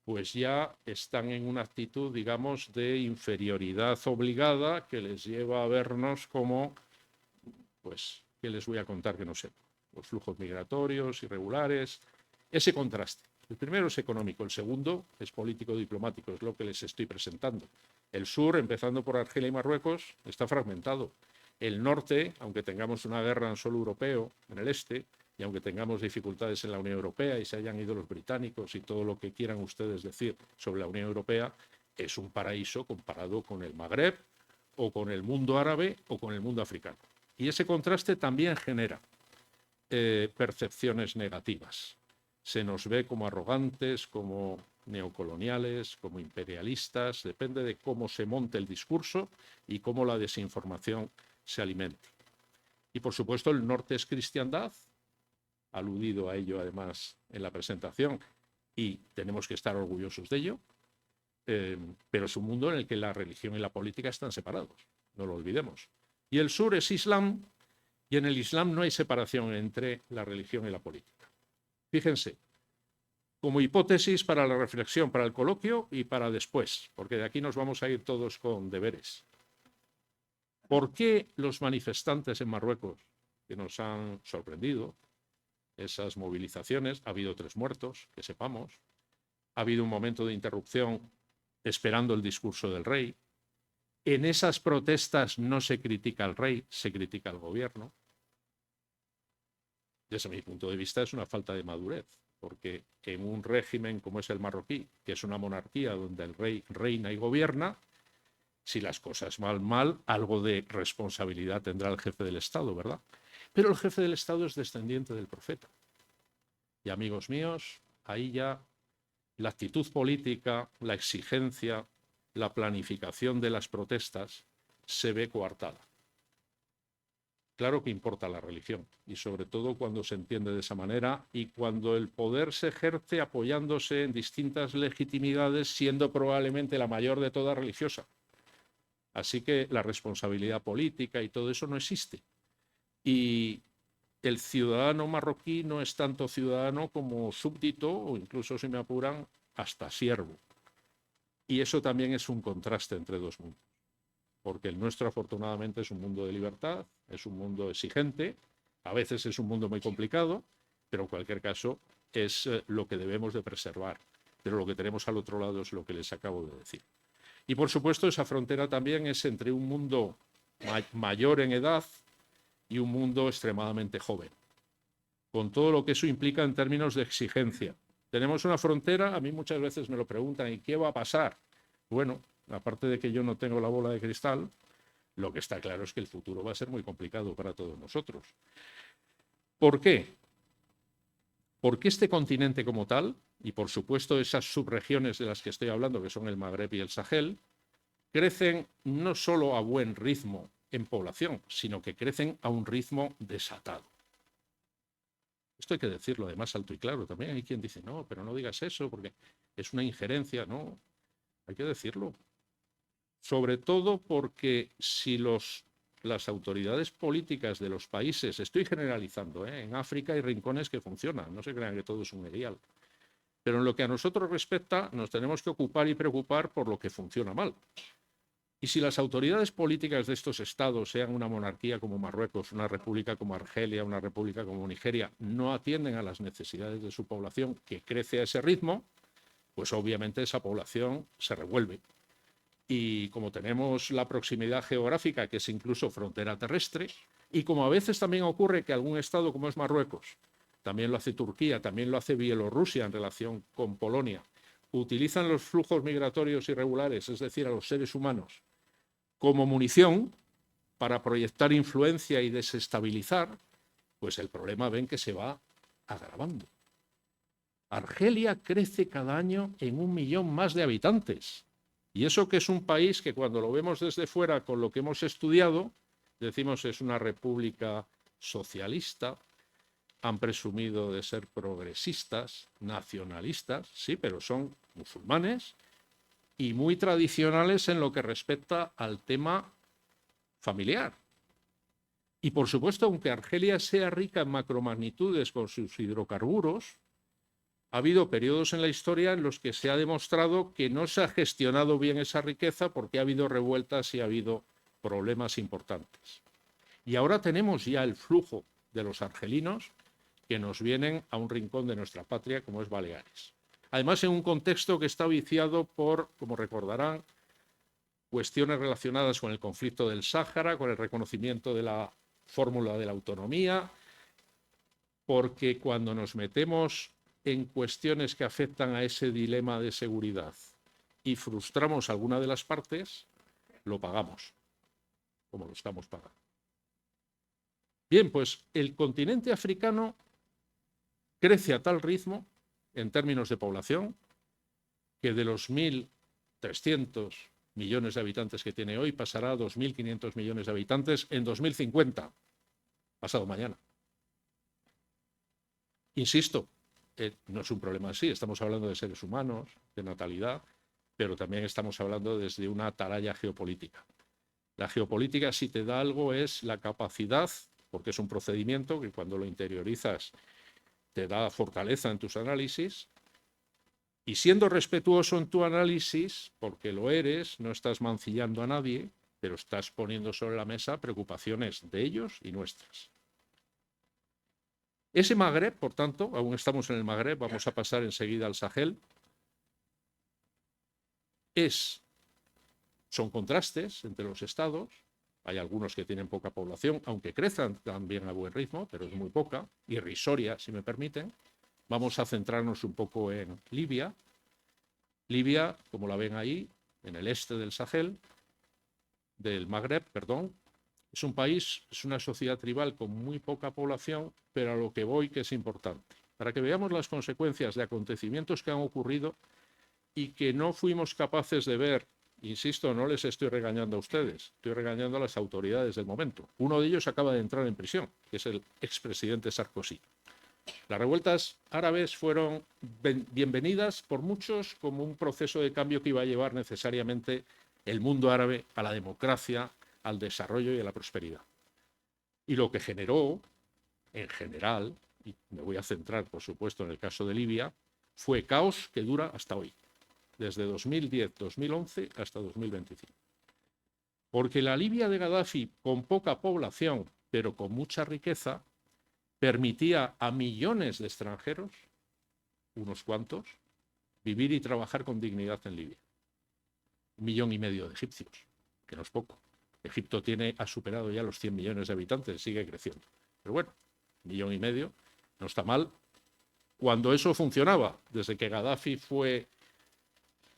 pues ya están en una actitud, digamos, de inferioridad obligada que les lleva a vernos como, pues, ¿qué les voy a contar que no sé? Los flujos migratorios, irregulares, ese contraste. El primero es económico, el segundo es político-diplomático, es lo que les estoy presentando. El sur, empezando por Argelia y Marruecos, está fragmentado. El norte, aunque tengamos una guerra en suelo europeo, en el este, y aunque tengamos dificultades en la Unión Europea y se hayan ido los británicos y todo lo que quieran ustedes decir sobre la Unión Europea, es un paraíso comparado con el Magreb o con el mundo árabe o con el mundo africano. Y ese contraste también genera percepciones negativas. Se nos ve como arrogantes, como neocoloniales, como imperialistas, depende de cómo se monte el discurso y cómo la desinformación se alimente. Y por supuesto el norte es cristiandad, aludido a ello además en la presentación, y tenemos que estar orgullosos de ello, pero es un mundo en el que la religión y la política están separados, no lo olvidemos. Y el sur es Islam, Y en el Islam no hay separación entre la religión y la política. Fíjense, como hipótesis para la reflexión, para el coloquio y para después, porque de aquí nos vamos a ir todos con deberes. ¿Por qué los manifestantes en Marruecos, que nos han sorprendido, esas movilizaciones, ha habido 3 muertos, que sepamos, ha habido un momento de interrupción esperando el discurso del rey, en esas protestas no se critica al rey, se critica al gobierno? Desde mi punto de vista es una falta de madurez, porque en un régimen como es el marroquí, que es una monarquía donde el rey reina y gobierna, si las cosas van mal, algo de responsabilidad tendrá el jefe del Estado, ¿verdad? Pero el jefe del Estado es descendiente del profeta. Y amigos míos, ahí ya la actitud política, la exigencia, la planificación de las protestas se ve coartada. Claro que importa la religión, y sobre todo cuando se entiende de esa manera y cuando el poder se ejerce apoyándose en distintas legitimidades, siendo probablemente la mayor de todas religiosa. Así que la responsabilidad política y todo eso no existe. Y el ciudadano marroquí no es tanto ciudadano como súbdito o incluso, si me apuran, hasta siervo. Y eso también es un contraste entre 2 mundos. Porque el nuestro afortunadamente es un mundo de libertad, es un mundo exigente, a veces es un mundo muy complicado, pero en cualquier caso es lo que debemos de preservar. Pero lo que tenemos al otro lado es lo que les acabo de decir. Y por supuesto esa frontera también es entre un mundo mayor en edad y un mundo extremadamente joven, con todo lo que eso implica en términos de exigencia. Tenemos una frontera, a mí muchas veces me lo preguntan, ¿y qué va a pasar? Bueno, aparte de que yo no tengo la bola de cristal, lo que está claro es que el futuro va a ser muy complicado para todos nosotros. ¿Por qué? Porque este continente como tal, y por supuesto esas subregiones de las que estoy hablando, que son el Magreb y el Sahel, crecen no solo a buen ritmo en población, sino que crecen a un ritmo desatado. Esto hay que decirlo además alto y claro. También hay quien dice, no, pero no digas eso porque es una injerencia. No, hay que decirlo. Sobre todo porque si las autoridades políticas de los países, estoy generalizando, en África hay rincones que funcionan, no se crean que todo es un ideal. Pero en lo que a nosotros respecta, nos tenemos que ocupar y preocupar por lo que funciona mal. Y si las autoridades políticas de estos estados, sean una monarquía como Marruecos, una república como Argelia, una república como Nigeria, no atienden a las necesidades de su población, que crece a ese ritmo, pues obviamente esa población se revuelve. Y como tenemos la proximidad geográfica, que es incluso frontera terrestre, y como a veces también ocurre que algún estado como es Marruecos, también lo hace Turquía, también lo hace Bielorrusia en relación con Polonia, utilizan los flujos migratorios irregulares, es decir, a los seres humanos, como munición para proyectar influencia y desestabilizar, pues el problema ven que se va agravando. Argelia crece cada año en 1 millón más de habitantes. Y eso que es un país que cuando lo vemos desde fuera con lo que hemos estudiado, decimos es una república socialista, han presumido de ser progresistas, nacionalistas, sí, pero son musulmanes y muy tradicionales en lo que respecta al tema familiar. Y por supuesto, aunque Argelia sea rica en macromagnitudes con sus hidrocarburos, ha habido periodos en la historia en los que se ha demostrado que no se ha gestionado bien esa riqueza porque ha habido revueltas y ha habido problemas importantes. Y ahora tenemos ya el flujo de los argelinos que nos vienen a un rincón de nuestra patria como es Baleares. Además, en un contexto que está viciado por, como recordarán, cuestiones relacionadas con el conflicto del Sáhara, con el reconocimiento de la fórmula de la autonomía, porque cuando nos metemos en cuestiones que afectan a ese dilema de seguridad y frustramos alguna de las partes, lo pagamos, como lo estamos pagando. Bien, pues el continente africano crece a tal ritmo, en términos de población, que de los 1.300 millones de habitantes que tiene hoy pasará a 2.500 millones de habitantes en 2050, pasado mañana. Insisto, no es un problema así, estamos hablando de seres humanos, de natalidad, pero también estamos hablando desde una atalaya geopolítica. La geopolítica, si te da algo, es la capacidad porque es un procedimiento que cuando lo interiorizas te da fortaleza en tus análisis, y siendo respetuoso en tu análisis, porque lo eres, no estás mancillando a nadie, pero estás poniendo sobre la mesa preocupaciones de ellos y nuestras. Ese Magreb, por tanto, aún estamos en el Magreb, vamos a pasar enseguida al Sahel, son contrastes entre los estados. Hay algunos que tienen poca población, aunque crezcan también a buen ritmo, pero es muy poca, irrisoria, si me permiten. Vamos a centrarnos un poco en Libia. Libia, como la ven ahí, en el este del Sahel, del Magreb, perdón, es un país, es una sociedad tribal con muy poca población, pero a lo que voy que es importante. Para que veamos las consecuencias de acontecimientos que han ocurrido y que no fuimos capaces de ver. Insisto, no les estoy regañando a ustedes, estoy regañando a las autoridades del momento. Uno de ellos acaba de entrar en prisión, que es el expresidente Sarkozy. Las revueltas árabes fueron bienvenidas por muchos como un proceso de cambio que iba a llevar necesariamente el mundo árabe a la democracia, al desarrollo y a la prosperidad. Y lo que generó, en general, y me voy a centrar, por supuesto, en el caso de Libia, fue caos que dura hasta hoy, desde 2010-2011 hasta 2025. Porque la Libia de Gaddafi, con poca población, pero con mucha riqueza, permitía a millones de extranjeros, unos cuantos, vivir y trabajar con dignidad en Libia. 1,5 millones de egipcios, que no es poco. Egipto ha superado ya los 100 millones de habitantes, sigue creciendo. Pero bueno, 1,5 millones no está mal. Cuando eso funcionaba, desde que Gaddafi fue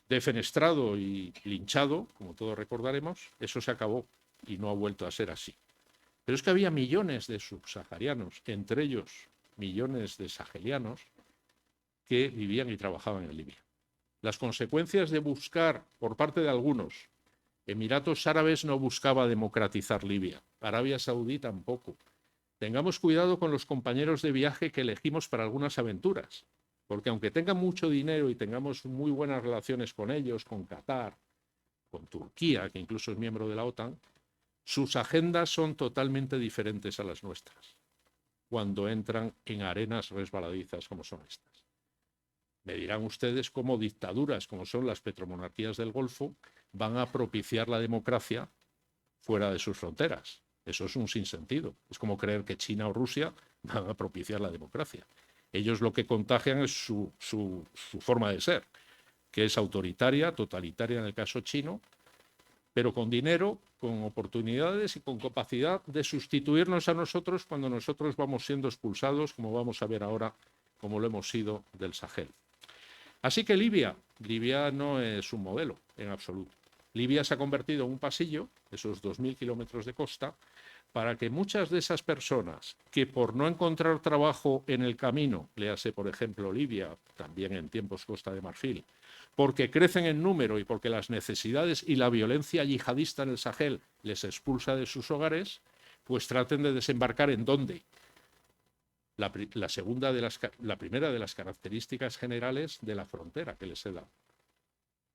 defenestrado y linchado, como todos recordaremos, eso se acabó y no ha vuelto a ser así. Pero es que había millones de subsaharianos, entre ellos millones de sahelianos, que vivían y trabajaban en Libia. Las consecuencias de buscar, por parte de algunos, Emiratos Árabes no buscaba democratizar Libia, Arabia Saudí tampoco. Tengamos cuidado con los compañeros de viaje que elegimos para algunas aventuras, porque aunque tengan mucho dinero y tengamos muy buenas relaciones con ellos, con Qatar, con Turquía, que incluso es miembro de la OTAN, sus agendas son totalmente diferentes a las nuestras, cuando entran en arenas resbaladizas como son estas. Me dirán ustedes cómo dictaduras, como son las petromonarquías del Golfo, van a propiciar la democracia fuera de sus fronteras. Eso es un sinsentido. Es como creer que China o Rusia van a propiciar la democracia. Ellos lo que contagian es su forma de ser, que es autoritaria, totalitaria en el caso chino, pero con dinero, con oportunidades y con capacidad de sustituirnos a nosotros cuando nosotros vamos siendo expulsados, como vamos a ver ahora, como lo hemos sido del Sahel. Así que Libia no es un modelo en absoluto. Libia se ha convertido en un pasillo, esos 2.000 kilómetros de costa, para que muchas de esas personas que por no encontrar trabajo en el camino, léase por ejemplo Libia, también en tiempos Costa de Marfil, porque crecen en número y porque las necesidades y la violencia yihadista en el Sahel les expulsa de sus hogares, pues traten de desembarcar ¿en dónde? La primera de las características generales de la frontera que les he dado.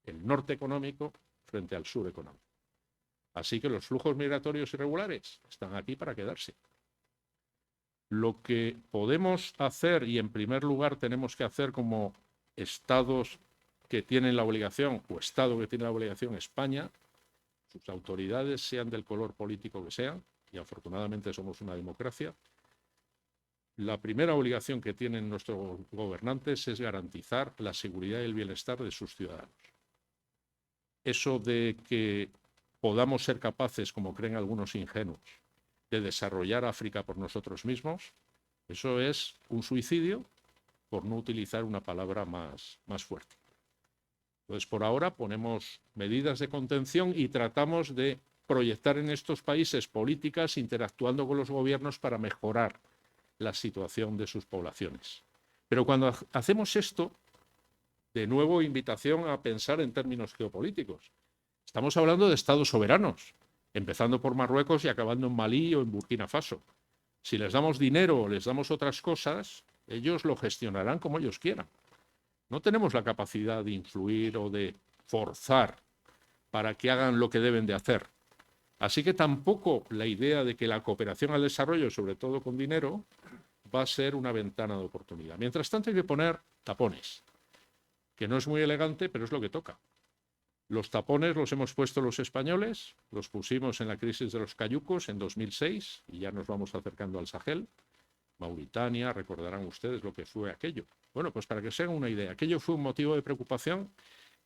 El norte económico frente al sur económico. Así que los flujos migratorios irregulares están aquí para quedarse. Lo que podemos hacer, y en primer lugar tenemos que hacer como estados que tienen la obligación, o Estado que tiene la obligación, España, sus autoridades, sean del color político que sean, y afortunadamente somos una democracia, la primera obligación que tienen nuestros gobernantes es garantizar la seguridad y el bienestar de sus ciudadanos. Eso de que podamos ser capaces, como creen algunos ingenuos, de desarrollar África por nosotros mismos, eso es un suicidio, por no utilizar una palabra más fuerte. Entonces, por ahora ponemos medidas de contención y tratamos de proyectar en estos países políticas interactuando con los gobiernos para mejorar la situación de sus poblaciones. Pero cuando hacemos esto, de nuevo invitación a pensar en términos geopolíticos. Estamos hablando de estados soberanos, empezando por Marruecos y acabando en Malí o en Burkina Faso. Si les damos dinero o les damos otras cosas, ellos lo gestionarán como ellos quieran. No tenemos la capacidad de influir o de forzar para que hagan lo que deben de hacer. Así que tampoco la idea de que la cooperación al desarrollo, sobre todo con dinero, va a ser una ventana de oportunidad. Mientras tanto hay que poner tapones, que no es muy elegante, pero es lo que toca. Los tapones los hemos puesto los españoles, los pusimos en la crisis de los cayucos en 2006 y ya nos vamos acercando al Sahel. Mauritania, recordarán ustedes lo que fue aquello. Bueno, pues para que se hagan una idea, aquello fue un motivo de preocupación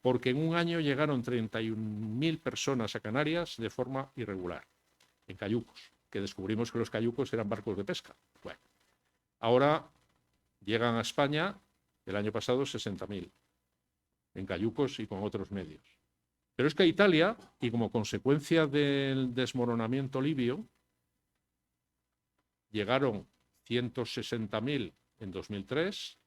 porque en un año llegaron 31.000 personas a Canarias de forma irregular, en cayucos, que descubrimos que los cayucos eran barcos de pesca. Bueno, ahora llegan a España, el año pasado 60.000, en cayucos y con otros medios. Pero es que a Italia, y como consecuencia del desmoronamiento libio, llegaron 160.000 en 2003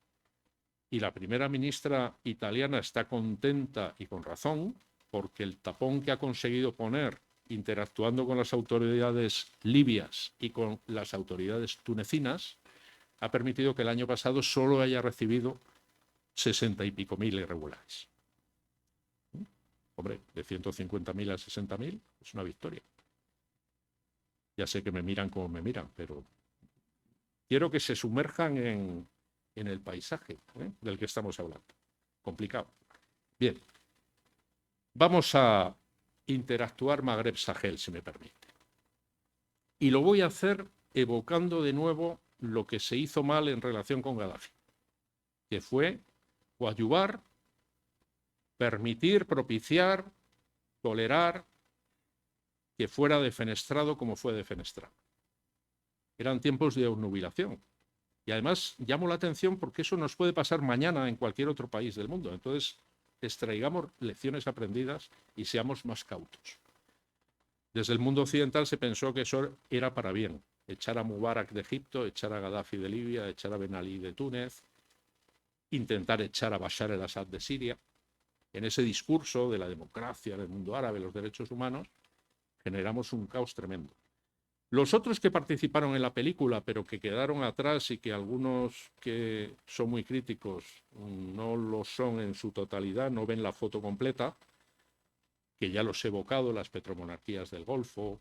y la primera ministra italiana está contenta y con razón porque el tapón que ha conseguido poner interactuando con las autoridades libias y con las autoridades tunecinas ha permitido que el año pasado solo haya recibido 60 y pico mil irregulares. Hombre, de 150.000 a 60.000 es una victoria. Ya sé que me miran como me miran, pero quiero que se sumerjan en el paisaje del que estamos hablando. Complicado. Bien, vamos a interactuar Magreb-Sahel, si me permite. Y lo voy a hacer evocando de nuevo lo que se hizo mal en relación con Gaddafi, que fue coadyuvar, permitir, propiciar, tolerar que fuera defenestrado como fue defenestrado. Eran tiempos de obnubilación. Y además llamo la atención porque eso nos puede pasar mañana en cualquier otro país del mundo. Entonces, extraigamos lecciones aprendidas y seamos más cautos. Desde el mundo occidental se pensó que eso era para bien. Echar a Mubarak de Egipto, echar a Gaddafi de Libia, echar a Ben Ali de Túnez, intentar echar a Bashar el-Assad de Siria. En ese discurso de la democracia, del mundo árabe, los derechos humanos, generamos un caos tremendo. Los otros que participaron en la película, pero que quedaron atrás y que algunos que son muy críticos no lo son en su totalidad, no ven la foto completa, que ya los he evocado, las petromonarquías del Golfo,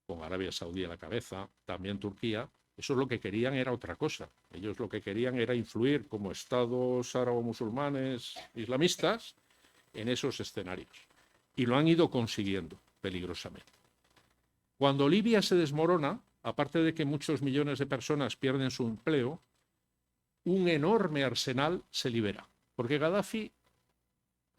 con Arabia Saudí a la cabeza, también Turquía, eso lo que querían era otra cosa. Ellos lo que querían era influir como estados árabo-musulmanes islamistas en esos escenarios. Y lo han ido consiguiendo peligrosamente. Cuando Libia se desmorona, aparte de que muchos millones de personas pierden su empleo, un enorme arsenal se libera. Porque Gaddafi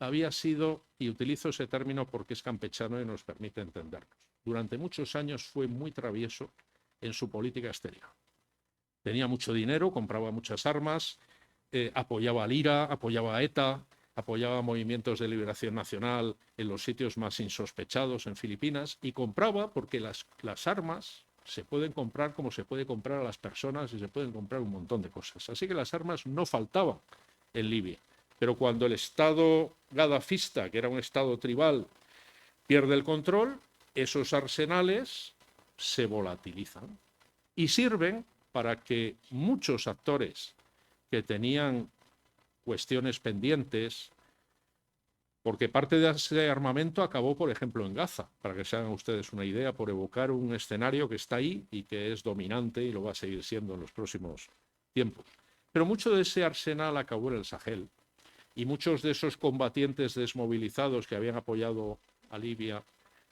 había sido, y utilizo ese término porque es campechano y nos permite entendernos, durante muchos años fue muy travieso en su política exterior. Tenía mucho dinero, compraba muchas armas, apoyaba al IRA, apoyaba a ETA, apoyaba movimientos de liberación nacional en los sitios más insospechados en Filipinas y compraba porque las armas se pueden comprar como se puede comprar a las personas y se pueden comprar un montón de cosas. Así que las armas no faltaban en Libia. Pero cuando el Estado gadafista, que era un Estado tribal, pierde el control, esos arsenales se volatilizan y sirven para que muchos actores que tenían cuestiones pendientes, porque parte de ese armamento acabó, por ejemplo, en Gaza, para que se hagan ustedes una idea, por evocar un escenario que está ahí y que es dominante y lo va a seguir siendo en los próximos tiempos. Pero mucho de ese arsenal acabó en el Sahel y muchos de esos combatientes desmovilizados que habían apoyado a Libia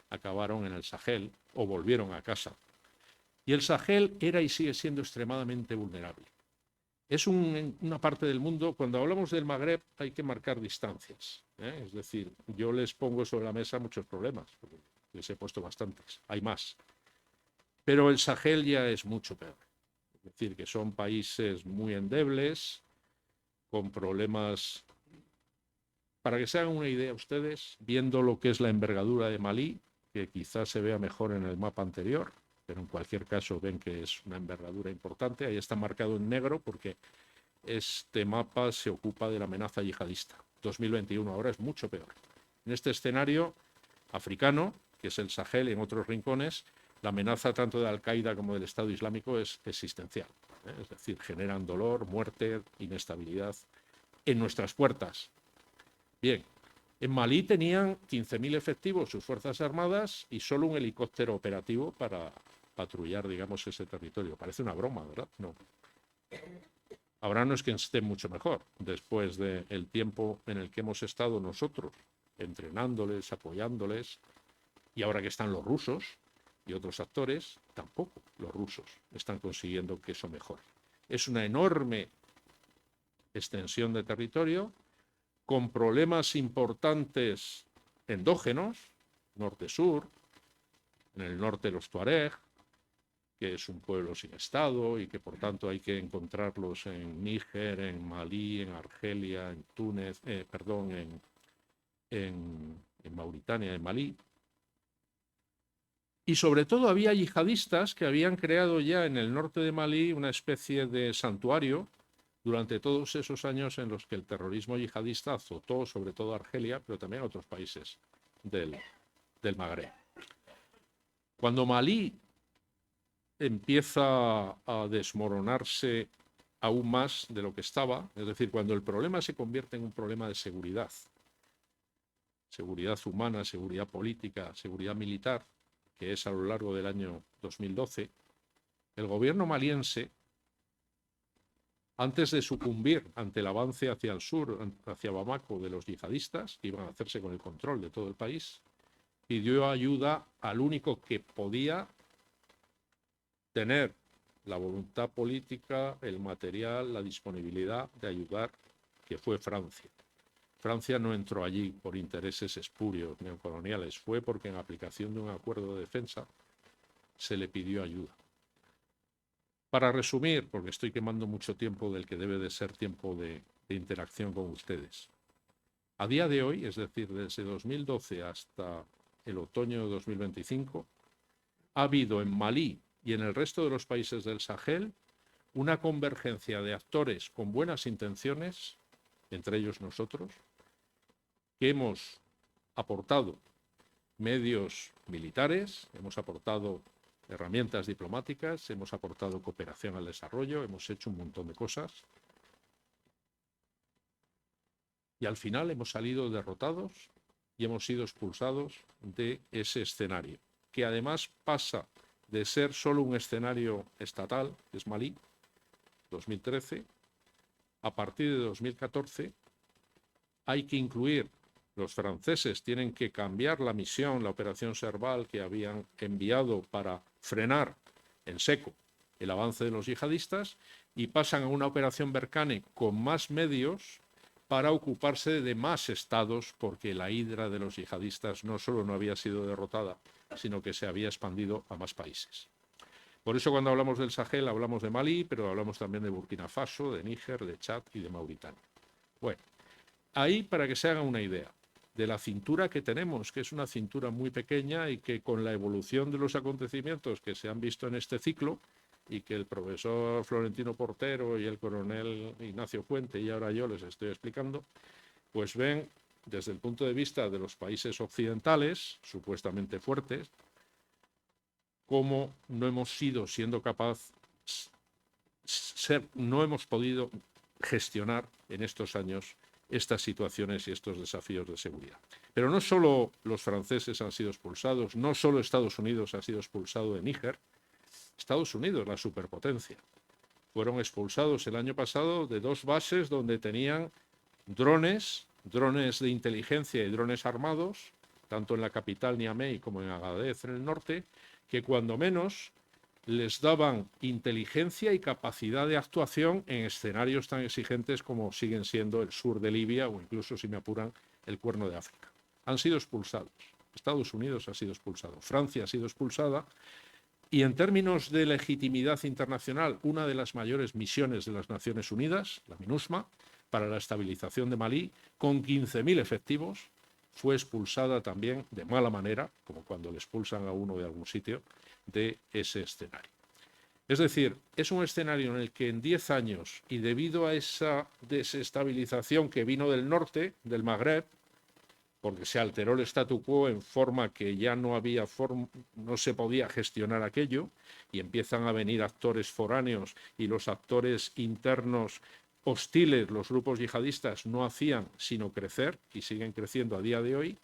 acabaron en el Sahel o volvieron a casa. Y el Sahel era y sigue siendo extremadamente vulnerable. Es una parte del mundo, cuando hablamos del Magreb hay que marcar distancias. Es decir, yo les pongo sobre la mesa muchos problemas, les he puesto bastantes, hay más. Pero el Sahel ya es mucho peor. Es decir, que son países muy endebles, con problemas. Para que se hagan una idea ustedes, viendo lo que es la envergadura de Malí, que quizás se vea mejor en el mapa anterior, pero en cualquier caso ven que es una envergadura importante. Ahí está marcado en negro porque este mapa se ocupa de la amenaza yihadista. 2021 ahora es mucho peor. En este escenario africano, que es el Sahel y en otros rincones, la amenaza tanto de Al-Qaeda como del Estado Islámico es existencial. Es decir, generan dolor, muerte, inestabilidad en nuestras puertas. Bien, En Malí tenían 15.000 efectivos sus Fuerzas Armadas y solo un helicóptero operativo para patrullar, digamos, ese territorio. Parece una broma, ¿verdad? No. Ahora no es que esté mucho mejor, después del tiempo en el que hemos estado nosotros entrenándoles, apoyándoles, y ahora que están los rusos y otros actores, tampoco los rusos están consiguiendo que eso mejore. Es una enorme extensión de territorio con problemas importantes endógenos, norte-sur, en el norte los tuareg, que es un pueblo sin Estado y que por tanto hay que encontrarlos en Níger, en Malí, en Argelia, en Túnez, en Mauritania, en Malí. Y sobre todo había yihadistas que habían creado ya en el norte de Malí una especie de santuario durante todos esos años en los que el terrorismo yihadista azotó sobre todo a Argelia, pero también a otros países del Magreb. Cuando Malí empieza a desmoronarse aún más de lo que estaba, es decir, cuando el problema se convierte en un problema de seguridad humana, seguridad política, seguridad militar, que es a lo largo del año 2012, el gobierno maliense, antes de sucumbir ante el avance hacia el sur, hacia Bamako, de los yihadistas, que iban a hacerse con el control de todo el país, pidió ayuda al único que podía tener la voluntad política, el material, la disponibilidad de ayudar, que fue Francia. Francia no entró allí por intereses espurios neocoloniales, fue porque en aplicación de un acuerdo de defensa se le pidió ayuda. Para resumir, porque estoy quemando mucho tiempo del que debe de ser tiempo de interacción con ustedes. A día de hoy, es decir, desde 2012 hasta el otoño de 2025, ha habido en Malí y en el resto de los países del Sahel una convergencia de actores con buenas intenciones, entre ellos nosotros, que hemos aportado medios militares, hemos aportado herramientas diplomáticas, hemos aportado cooperación al desarrollo, hemos hecho un montón de cosas. Y al final hemos salido derrotados y hemos sido expulsados de ese escenario, que además pasa de ser solo un escenario estatal, que es Malí, 2013, a partir de 2014 hay que incluir, los franceses tienen que cambiar la misión, la operación Serval que habían enviado para frenar en seco el avance de los yihadistas y pasan a una operación Berkane con más medios para ocuparse de más estados, porque la hidra de los yihadistas no solo no había sido derrotada, sino que se había expandido a más países. Por eso cuando hablamos del Sahel hablamos de Malí, pero hablamos también de Burkina Faso, de Níger, de Chad y de Mauritania. Bueno, ahí para que se hagan una idea de la cintura que tenemos, que es una cintura muy pequeña y que con la evolución de los acontecimientos que se han visto en este ciclo y que el profesor Florentino Portero y el coronel Ignacio Fuente y ahora yo les estoy explicando, pues ven desde el punto de vista de los países occidentales, supuestamente fuertes, cómo no hemos siendo capaces, no hemos podido gestionar en estos años estas situaciones y estos desafíos de seguridad. Pero no solo los franceses han sido expulsados, no solo Estados Unidos ha sido expulsado de Níger. Estados Unidos, la superpotencia, fueron expulsados el año pasado de 2 bases donde tenían drones de inteligencia y drones armados, tanto en la capital Niamey como en Agadez en el norte, que cuando menos les daban inteligencia y capacidad de actuación en escenarios tan exigentes como siguen siendo el sur de Libia o incluso, si me apuran, el Cuerno de África. Han sido expulsados. Estados Unidos ha sido expulsado. Francia ha sido expulsada. Y en términos de legitimidad internacional, una de las mayores misiones de las Naciones Unidas, la MINUSMA, para la estabilización de Malí, con 15.000 efectivos, fue expulsada también de mala manera, como cuando le expulsan a uno de algún sitio, de ese escenario. Es decir, es un escenario en el que en 10 años, y debido a esa desestabilización que vino del norte, del Magreb, porque se alteró el statu quo en forma que ya no se podía gestionar aquello, y empiezan a venir actores foráneos y los actores internos hostiles los grupos yihadistas no hacían sino crecer y siguen creciendo a día de hoy,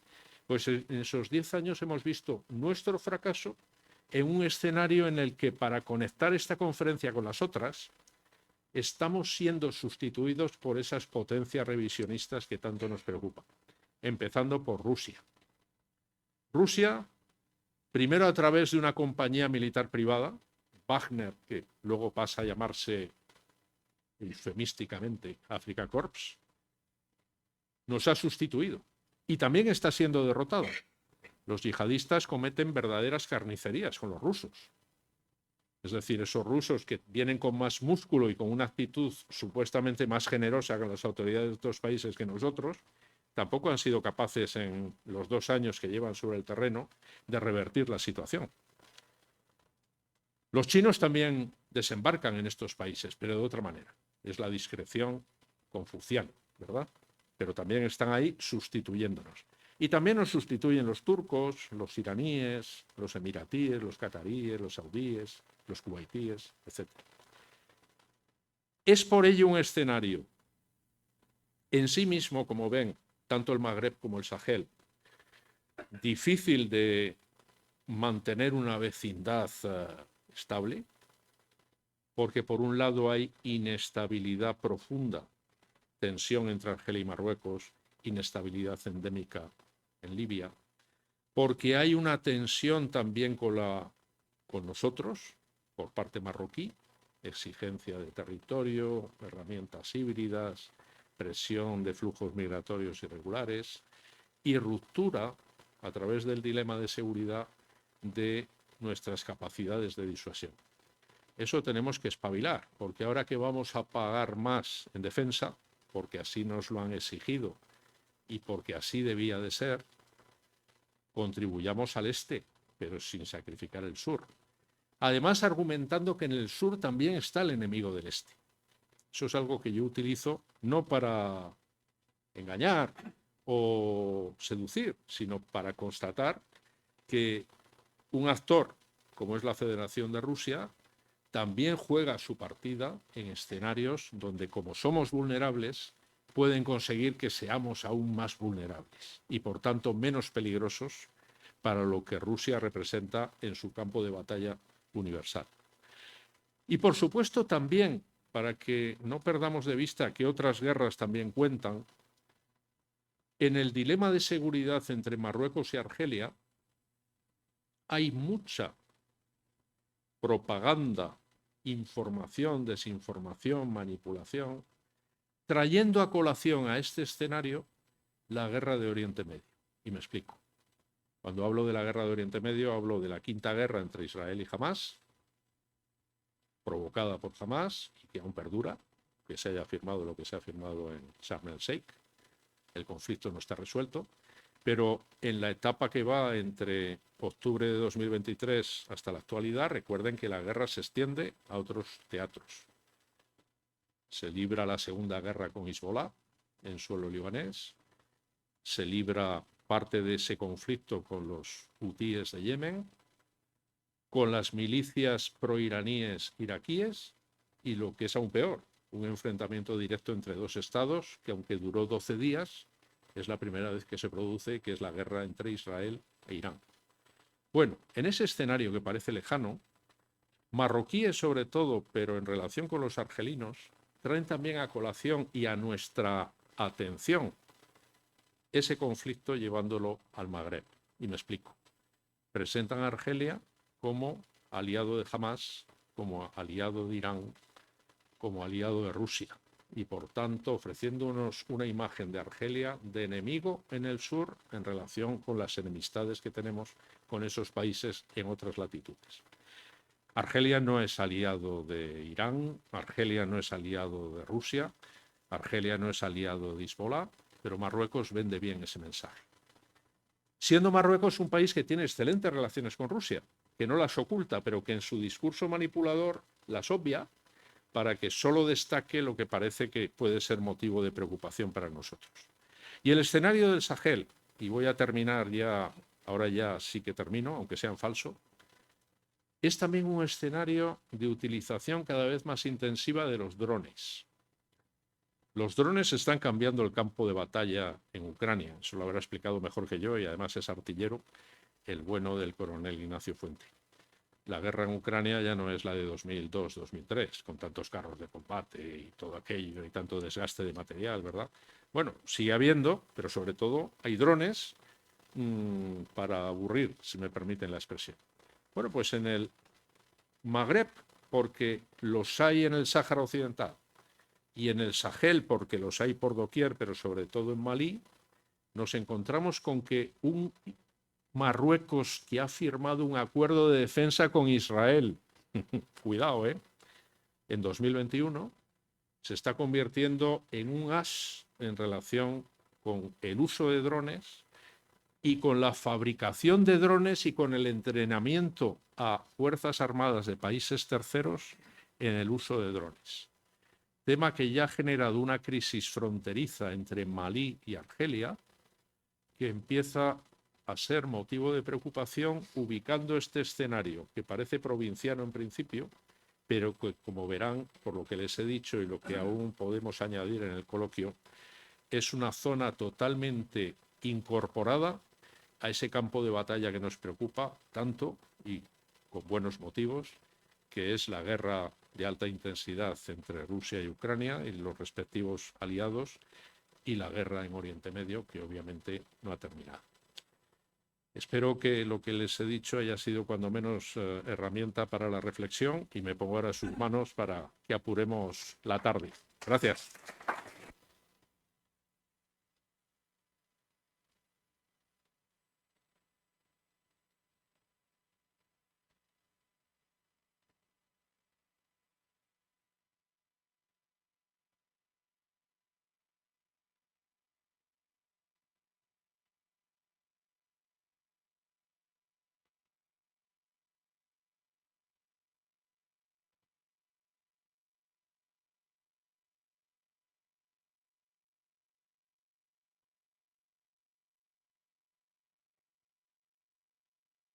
pues en esos 10 años hemos visto nuestro fracaso en un escenario en el que para conectar esta conferencia con las otras estamos siendo sustituidos por esas potencias revisionistas que tanto nos preocupan, empezando por Rusia. Rusia, primero a través de una compañía militar privada, Wagner, que luego pasa a llamarse eufemísticamente Africa Corps, nos ha sustituido y también está siendo derrotado. Los yihadistas cometen verdaderas carnicerías con los rusos. Es decir, esos rusos que vienen con más músculo y con una actitud supuestamente más generosa con las autoridades de otros países que nosotros, tampoco han sido capaces en los 2 años que llevan sobre el terreno de revertir la situación. Los chinos también desembarcan en estos países, pero de otra manera. Es la discreción confuciana, ¿verdad? Pero también están ahí sustituyéndonos. Y también nos sustituyen los turcos, los iraníes, los emiratíes, los cataríes, los saudíes, los kuwaitíes, etc. Es por ello un escenario en sí mismo, como ven, tanto el Magreb como el Sahel, difícil de mantener una vecindad estable, porque por un lado hay inestabilidad profunda, tensión entre Argelia y Marruecos, inestabilidad endémica en Libia, porque hay una tensión también con nosotros, por parte marroquí, exigencia de territorio, herramientas híbridas, presión de flujos migratorios irregulares y ruptura a través del dilema de seguridad de nuestras capacidades de disuasión. Eso tenemos que espabilar, porque ahora que vamos a pagar más en defensa, porque así nos lo han exigido y porque así debía de ser, contribuyamos al este, pero sin sacrificar el sur. Además, argumentando que en el sur también está el enemigo del este. Eso es algo que yo utilizo no para engañar o seducir, sino para constatar que un actor, como es la Federación de Rusia, también juega su partida en escenarios donde, como somos vulnerables, pueden conseguir que seamos aún más vulnerables y, por tanto, menos peligrosos para lo que Rusia representa en su campo de batalla universal. Y, por supuesto, también, para que no perdamos de vista que otras guerras también cuentan, en el dilema de seguridad entre Marruecos y Argelia hay mucha propaganda, información, desinformación, manipulación, trayendo a colación a este escenario la guerra de Oriente Medio. Y me explico. Cuando hablo de la guerra de Oriente Medio, hablo de la quinta guerra entre Israel y Hamás, provocada por Hamás y que aún perdura, que se haya firmado lo que se ha firmado en Sharm el-Sheikh. El conflicto no está resuelto, pero en la etapa que va entre octubre de 2023 hasta la actualidad, recuerden que la guerra se extiende a otros teatros. Se libra la segunda guerra con Hezbollah en suelo libanés, se libra parte de ese conflicto con los hutíes de Yemen, con las milicias proiraníes iraquíes y, lo que es aún peor, un enfrentamiento directo entre dos estados que, aunque duró 12 días, es la primera vez que se produce, que es la guerra entre Israel e Irán. Bueno, en ese escenario que parece lejano, marroquíes sobre todo, pero en relación con los argelinos, traen también a colación y a nuestra atención ese conflicto llevándolo al Magreb. Y me explico. Presentan a Argelia como aliado de Hamás, como aliado de Irán, como aliado de Rusia. Y por tanto ofreciéndonos una imagen de Argelia de enemigo en el sur en relación con las enemistades que tenemos con esos países en otras latitudes. Argelia no es aliado de Irán, Argelia no es aliado de Rusia, Argelia no es aliado de Hezbollah, pero Marruecos vende bien ese mensaje. Siendo Marruecos un país que tiene excelentes relaciones con Rusia, que no las oculta, pero que en su discurso manipulador las obvia, para que solo destaque lo que parece que puede ser motivo de preocupación para nosotros. Y el escenario del Sahel, y voy a terminar ya, ahora ya sí que termino, aunque sea en falso, es también un escenario de utilización cada vez más intensiva de los drones. Los drones están cambiando el campo de batalla en Ucrania. Eso lo habrá explicado mejor que yo y además es artillero el bueno del coronel Ignacio Fuente. La guerra en Ucrania ya no es la de 2002-2003, con tantos carros de combate y todo aquello y tanto desgaste de material, ¿verdad? Bueno, sigue habiendo, pero sobre todo hay drones para aburrir, si me permiten la expresión. Bueno, pues en el Magreb, porque los hay en el Sáhara Occidental, y en el Sahel, porque los hay por doquier, pero sobre todo en Malí, nos encontramos con que un Marruecos que ha firmado un acuerdo de defensa con Israel, cuidado, en 2021, se está convirtiendo en un as en relación con el uso de drones y con la fabricación de drones y con el entrenamiento a fuerzas armadas de países terceros en el uso de drones. Tema que ya ha generado una crisis fronteriza entre Malí y Argelia, que empieza a ser motivo de preocupación ubicando este escenario, que parece provinciano en principio, pero que, como verán, por lo que les he dicho y lo que aún podemos añadir en el coloquio, es una zona totalmente incorporada a ese campo de batalla que nos preocupa tanto y con buenos motivos, que es la guerra de alta intensidad entre Rusia y Ucrania y los respectivos aliados, y la guerra en Oriente Medio, que obviamente no ha terminado. Espero que lo que les he dicho haya sido cuando menos herramienta para la reflexión y me pongo ahora a sus manos para que apuremos la tarde. Gracias.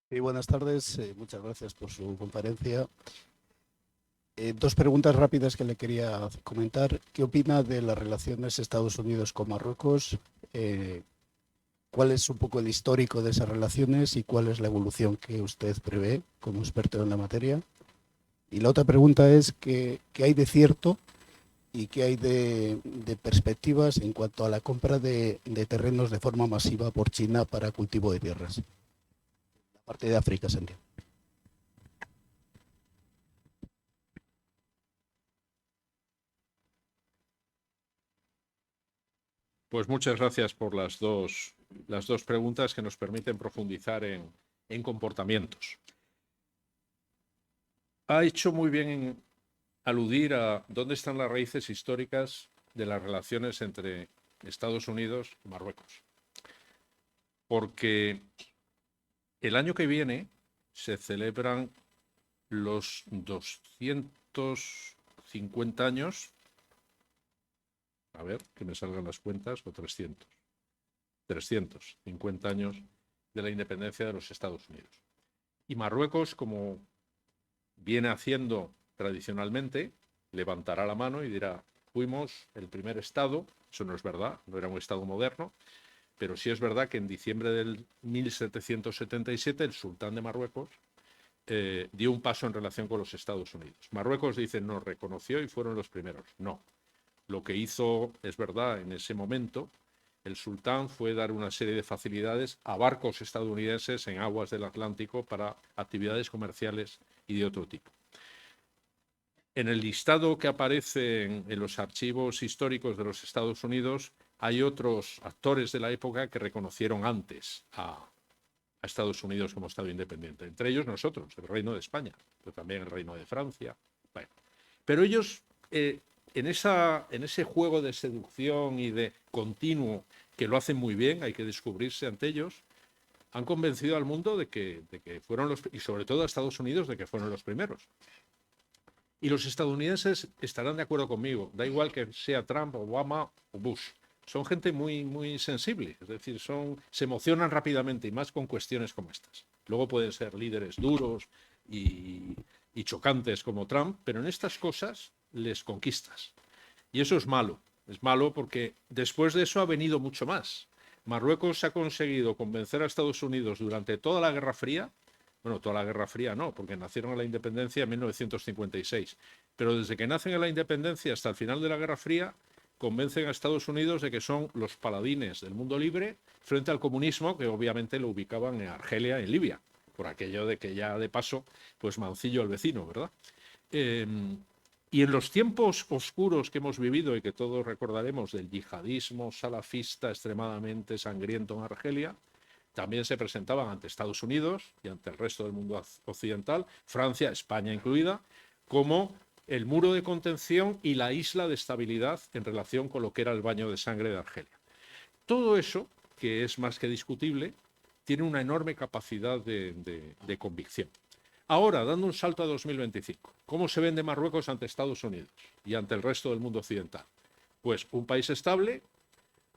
Sí, buenas tardes, muchas gracias por su conferencia. Dos preguntas rápidas que le quería comentar. ¿Qué opina de las relaciones Estados Unidos con Marruecos? ¿Cuál es un poco el histórico de esas relaciones y cuál es la evolución que usted prevé como experto en la materia? Y la otra pregunta es ¿qué hay de cierto y qué hay de perspectivas en cuanto a la compra de terrenos de forma masiva por China para cultivo de tierras? La parte de África, se entiende. Pues muchas gracias por las dos preguntas que nos permiten profundizar en comportamientos. Ha hecho muy bien en aludir a dónde están las raíces históricas de las relaciones entre Estados Unidos y Marruecos. Porque el año que viene se celebran los 250 años, a ver, que me salgan las cuentas, o 350 años de la independencia de los Estados Unidos. Y Marruecos, como viene haciendo tradicionalmente, levantará la mano y dirá, fuimos el primer Estado, eso no es verdad, no era un Estado moderno, pero sí es verdad que en diciembre del 1777 el sultán de Marruecos dio un paso en relación con los Estados Unidos. Marruecos dice, nos reconoció y fueron los primeros. No. Lo que hizo, es verdad, en ese momento, el sultán fue dar una serie de facilidades a barcos estadounidenses en aguas del Atlántico para actividades comerciales y de otro tipo. En el listado que aparece en los archivos históricos de los Estados Unidos hay otros actores de la época que reconocieron antes a Estados Unidos como Estado independiente. Entre ellos nosotros, el Reino de España, pero también el Reino de Francia. Bueno, pero ellos, en ese juego de seducción y de continuo, que lo hacen muy bien, hay que descubrirse ante ellos, han convencido al mundo de que fueron los, y sobre todo a Estados Unidos, de que fueron los primeros. Y los estadounidenses estarán de acuerdo conmigo, da igual que sea Trump, Obama o Bush. Son gente muy, muy sensible, es decir, se emocionan rápidamente y más con cuestiones como estas. Luego pueden ser líderes duros y chocantes como Trump, pero en estas cosas les conquistas. Y eso es malo, Es malo porque después de eso ha venido mucho más. Marruecos ha conseguido convencer a Estados Unidos durante toda la Guerra Fría, bueno, toda la Guerra Fría no, porque nacieron a la independencia en 1956, pero desde que nacen a la independencia hasta el final de la Guerra Fría, convencen a Estados Unidos de que son los paladines del mundo libre frente al comunismo, que obviamente lo ubicaban en Argelia, en Libia, por aquello de que ya de paso, pues mancillo el vecino, ¿verdad? Y en los tiempos oscuros que hemos vivido y que todos recordaremos del yihadismo salafista extremadamente sangriento en Argelia, también se presentaban ante Estados Unidos y ante el resto del mundo occidental, Francia, España incluida, como el muro de contención y la isla de estabilidad en relación con lo que era el baño de sangre de Argelia. Todo eso, que es más que discutible, tiene una enorme capacidad de convicción. Ahora, dando un salto a 2025, ¿cómo se vende Marruecos ante Estados Unidos y ante el resto del mundo occidental? Pues un país estable.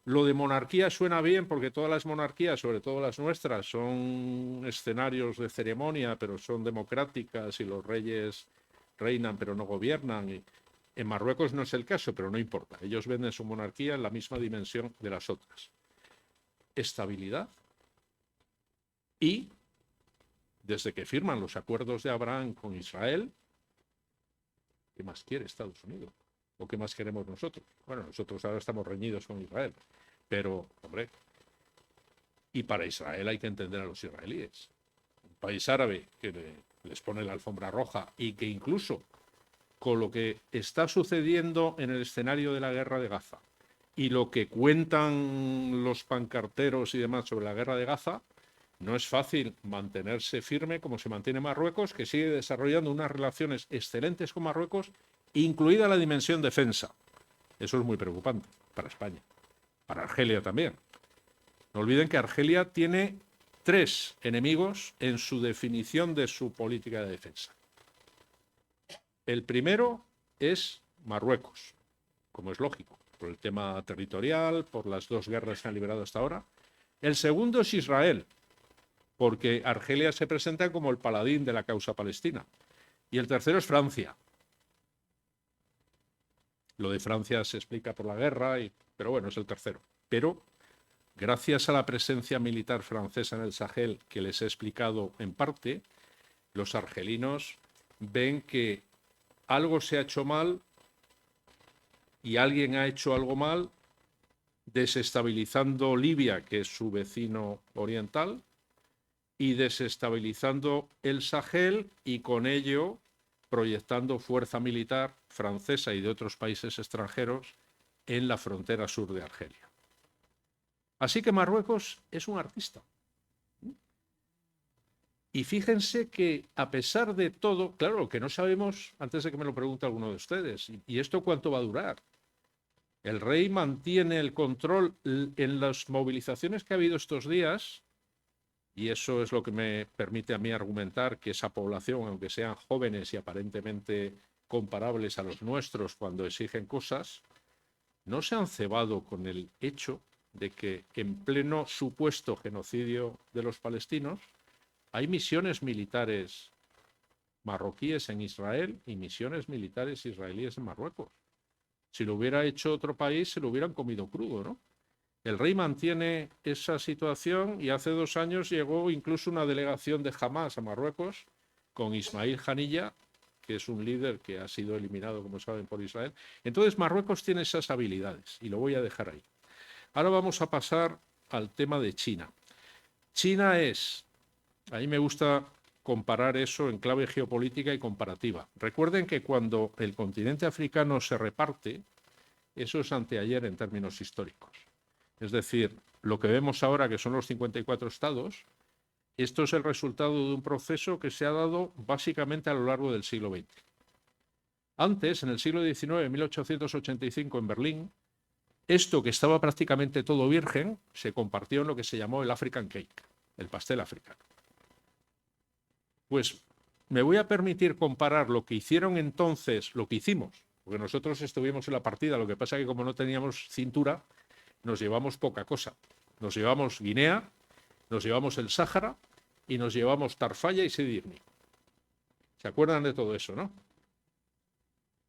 Lo de monarquía suena bien porque todas las monarquías, sobre todo las nuestras, son escenarios de ceremonia, pero son democráticas y los reyes reinan pero no gobiernan. Y en Marruecos no es el caso, pero no importa. Ellos venden su monarquía en la misma dimensión de las otras. Estabilidad y, desde que firman los acuerdos de Abraham con Israel, ¿qué más quiere Estados Unidos? ¿O qué más queremos nosotros? Bueno, nosotros ahora estamos reñidos con Israel, pero, hombre, y para Israel hay que entender a los israelíes. Un país árabe que les pone la alfombra roja y que incluso con lo que está sucediendo en el escenario de la guerra de Gaza y lo que cuentan los pancarteros y demás sobre la guerra de Gaza, no es fácil mantenerse firme como se mantiene Marruecos, que sigue desarrollando unas relaciones excelentes con Marruecos, incluida la dimensión defensa. Eso es muy preocupante para España, para Argelia también. No olviden que Argelia tiene 3 enemigos en su definición de su política de defensa. El primero es Marruecos, como es lógico, por el tema territorial, por las 2 guerras que han liberado hasta ahora. El segundo es Israel, porque Argelia se presenta como el paladín de la causa palestina. Y el tercero es Francia. Lo de Francia se explica por la guerra, pero bueno, es el tercero. Pero gracias a la presencia militar francesa en el Sahel, que les he explicado en parte, los argelinos ven que algo se ha hecho mal y alguien ha hecho algo mal, desestabilizando Libia, que es su vecino oriental, y desestabilizando el Sahel y con ello proyectando fuerza militar francesa y de otros países extranjeros en la frontera sur de Argelia. Así que Marruecos es un artista. Y fíjense que a pesar de todo, claro, lo que no sabemos, antes de que me lo pregunte alguno de ustedes, ¿y esto cuánto va a durar? El rey mantiene el control en las movilizaciones que ha habido estos días, y eso es lo que me permite a mí argumentar que esa población, aunque sean jóvenes y aparentemente comparables a los nuestros cuando exigen cosas, no se han cebado con el hecho de que en pleno supuesto genocidio de los palestinos hay misiones militares marroquíes en Israel y misiones militares israelíes en Marruecos. Si lo hubiera hecho otro país, se lo hubieran comido crudo, ¿no? El rey mantiene esa situación y hace 2 años llegó incluso una delegación de Hamás a Marruecos con Ismail Haniyeh, que es un líder que ha sido eliminado, como saben, por Israel. Entonces Marruecos tiene esas habilidades y lo voy a dejar ahí. Ahora vamos a pasar al tema de China. China es, a mí me gusta comparar eso en clave geopolítica y comparativa. Recuerden que cuando el continente africano se reparte, eso es anteayer en términos históricos. Es decir, lo que vemos ahora, que son los 54 estados, esto es el resultado de un proceso que se ha dado básicamente a lo largo del siglo XX. Antes, en el siglo XIX, en 1885, en Berlín, esto que estaba prácticamente todo virgen, se compartió en lo que se llamó el African Cake, el pastel africano. Pues me voy a permitir comparar lo que hicieron entonces, lo que hicimos, porque nosotros estuvimos en la partida, lo que pasa es que como no teníamos cintura, nos llevamos poca cosa. Nos llevamos Guinea, nos llevamos el Sáhara y nos llevamos Tarfaya y Sidi Ifni. ¿Se acuerdan de todo eso, no?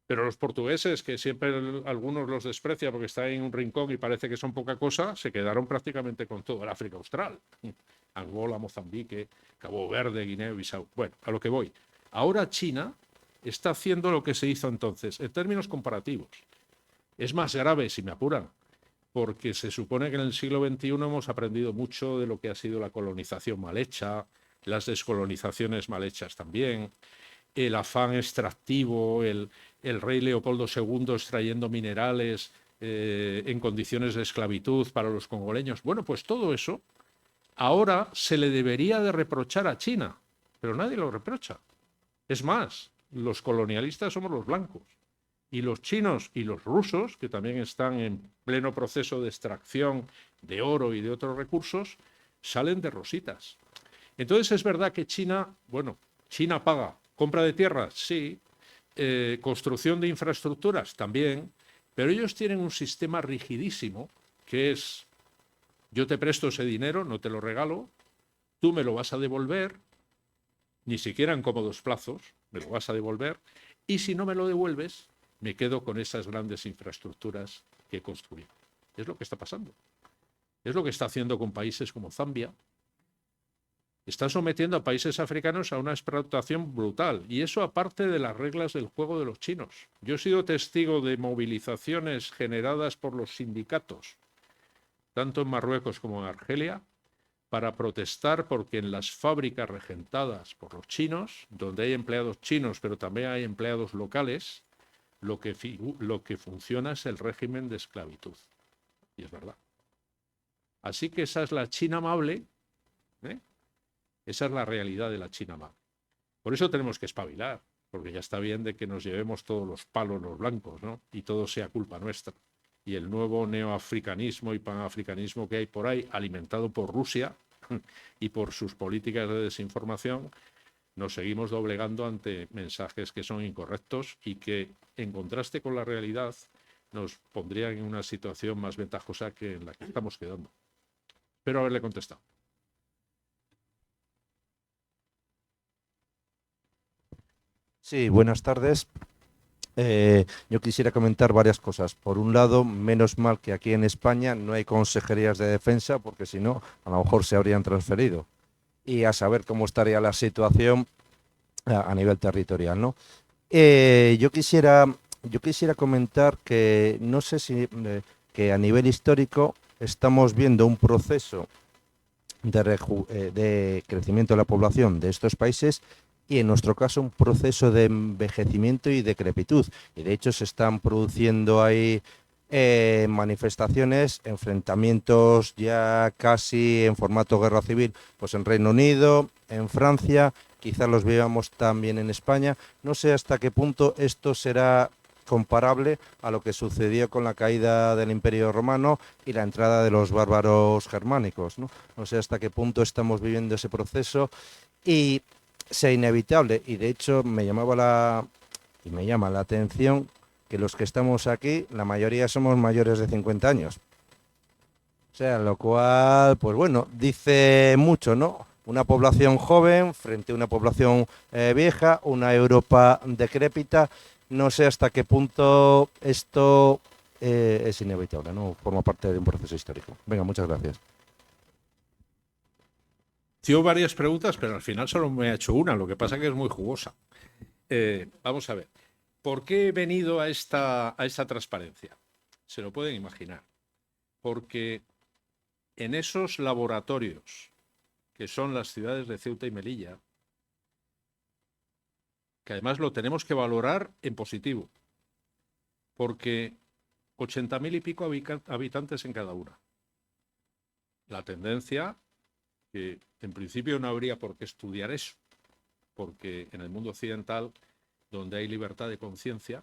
Pero los portugueses, que siempre algunos los desprecian porque están en un rincón y parece que son poca cosa, se quedaron prácticamente con todo el África Austral. Angola, Mozambique, Cabo Verde, Guinea-Bissau. Bueno, a lo que voy. Ahora China está haciendo lo que se hizo entonces, en términos comparativos. Es más grave, si me apuran, porque se supone que en el siglo XXI hemos aprendido mucho de lo que ha sido la colonización mal hecha, las descolonizaciones mal hechas también, el afán extractivo, el rey Leopoldo II extrayendo minerales en condiciones de esclavitud para los congoleños. Bueno, pues todo eso ahora se le debería de reprochar a China, pero nadie lo reprocha. Es más, los colonialistas somos los blancos. Y los chinos y los rusos, que también están en pleno proceso de extracción de oro y de otros recursos, salen de rositas. Entonces es verdad que China, bueno, China paga. ¿Compra de tierras? Sí. Construcción de infraestructuras también. Pero ellos tienen un sistema rigidísimo que es: yo te presto ese dinero, no te lo regalo, tú me lo vas a devolver, ni siquiera en cómodos plazos, me lo vas a devolver, y si no me lo devuelves, me quedo con esas grandes infraestructuras que he construido. Es lo que está pasando. Es lo que está haciendo con países como Zambia. Está sometiendo a países africanos a una explotación brutal. Y eso aparte de las reglas del juego de los chinos. Yo he sido testigo de movilizaciones generadas por los sindicatos, tanto en Marruecos como en Argelia, para protestar porque en las fábricas regentadas por los chinos, donde hay empleados chinos pero también hay empleados locales, lo que funciona es el régimen de esclavitud. Y es verdad. Así que esa es la China amable, ¿eh? Esa es la realidad de la China amable. Por eso tenemos que espabilar, porque ya está bien de que nos llevemos todos los palos los blancos, ¿no? Y todo sea culpa nuestra. Y el nuevo neoafricanismo y panafricanismo que hay por ahí, alimentado por Rusia y por sus políticas de desinformación, nos seguimos doblegando ante mensajes que son incorrectos y que, en contraste con la realidad, nos pondrían en una situación más ventajosa que en la que estamos quedando. Espero haberle contestado. Sí, buenas tardes. Yo quisiera comentar varias cosas. Por un lado, menos mal que aquí en España no hay consejerías de defensa, porque si no, a lo mejor se habrían transferido. Y a saber cómo estaría la situación a nivel territorial, ¿no? Yo quisiera comentar que no sé si que a nivel histórico estamos viendo un proceso de crecimiento de la población de estos países y en nuestro caso un proceso de envejecimiento y decrepitud. Y de hecho se están produciendo ahí manifestaciones, enfrentamientos ya casi en formato guerra civil, pues en Reino Unido, en Francia, quizás los veamos también en España. No sé hasta qué punto esto será comparable a lo que sucedió con la caída del Imperio Romano y la entrada de los bárbaros germánicos, ¿no? No sé hasta qué punto estamos viviendo ese proceso y sea inevitable. Y de hecho me llama la atención que los que estamos aquí, la mayoría somos mayores de 50 años. O sea, lo cual, pues bueno, dice mucho, ¿no? Una población joven frente a una población vieja, una Europa decrépita. No sé hasta qué punto esto es inevitable, ¿no? Forma parte de un proceso histórico. Venga, muchas gracias. Tengo varias preguntas, pero al final solo me ha hecho una, lo que pasa que es muy jugosa. Vamos a ver. ¿Por qué he venido a esta transparencia? Se lo pueden imaginar. Porque en esos laboratorios, que son las ciudades de Ceuta y Melilla, que además lo tenemos que valorar en positivo, porque 80.000 y pico habitantes en cada una. La tendencia, que en principio no habría por qué estudiar eso, porque en el mundo occidental, donde hay libertad de conciencia,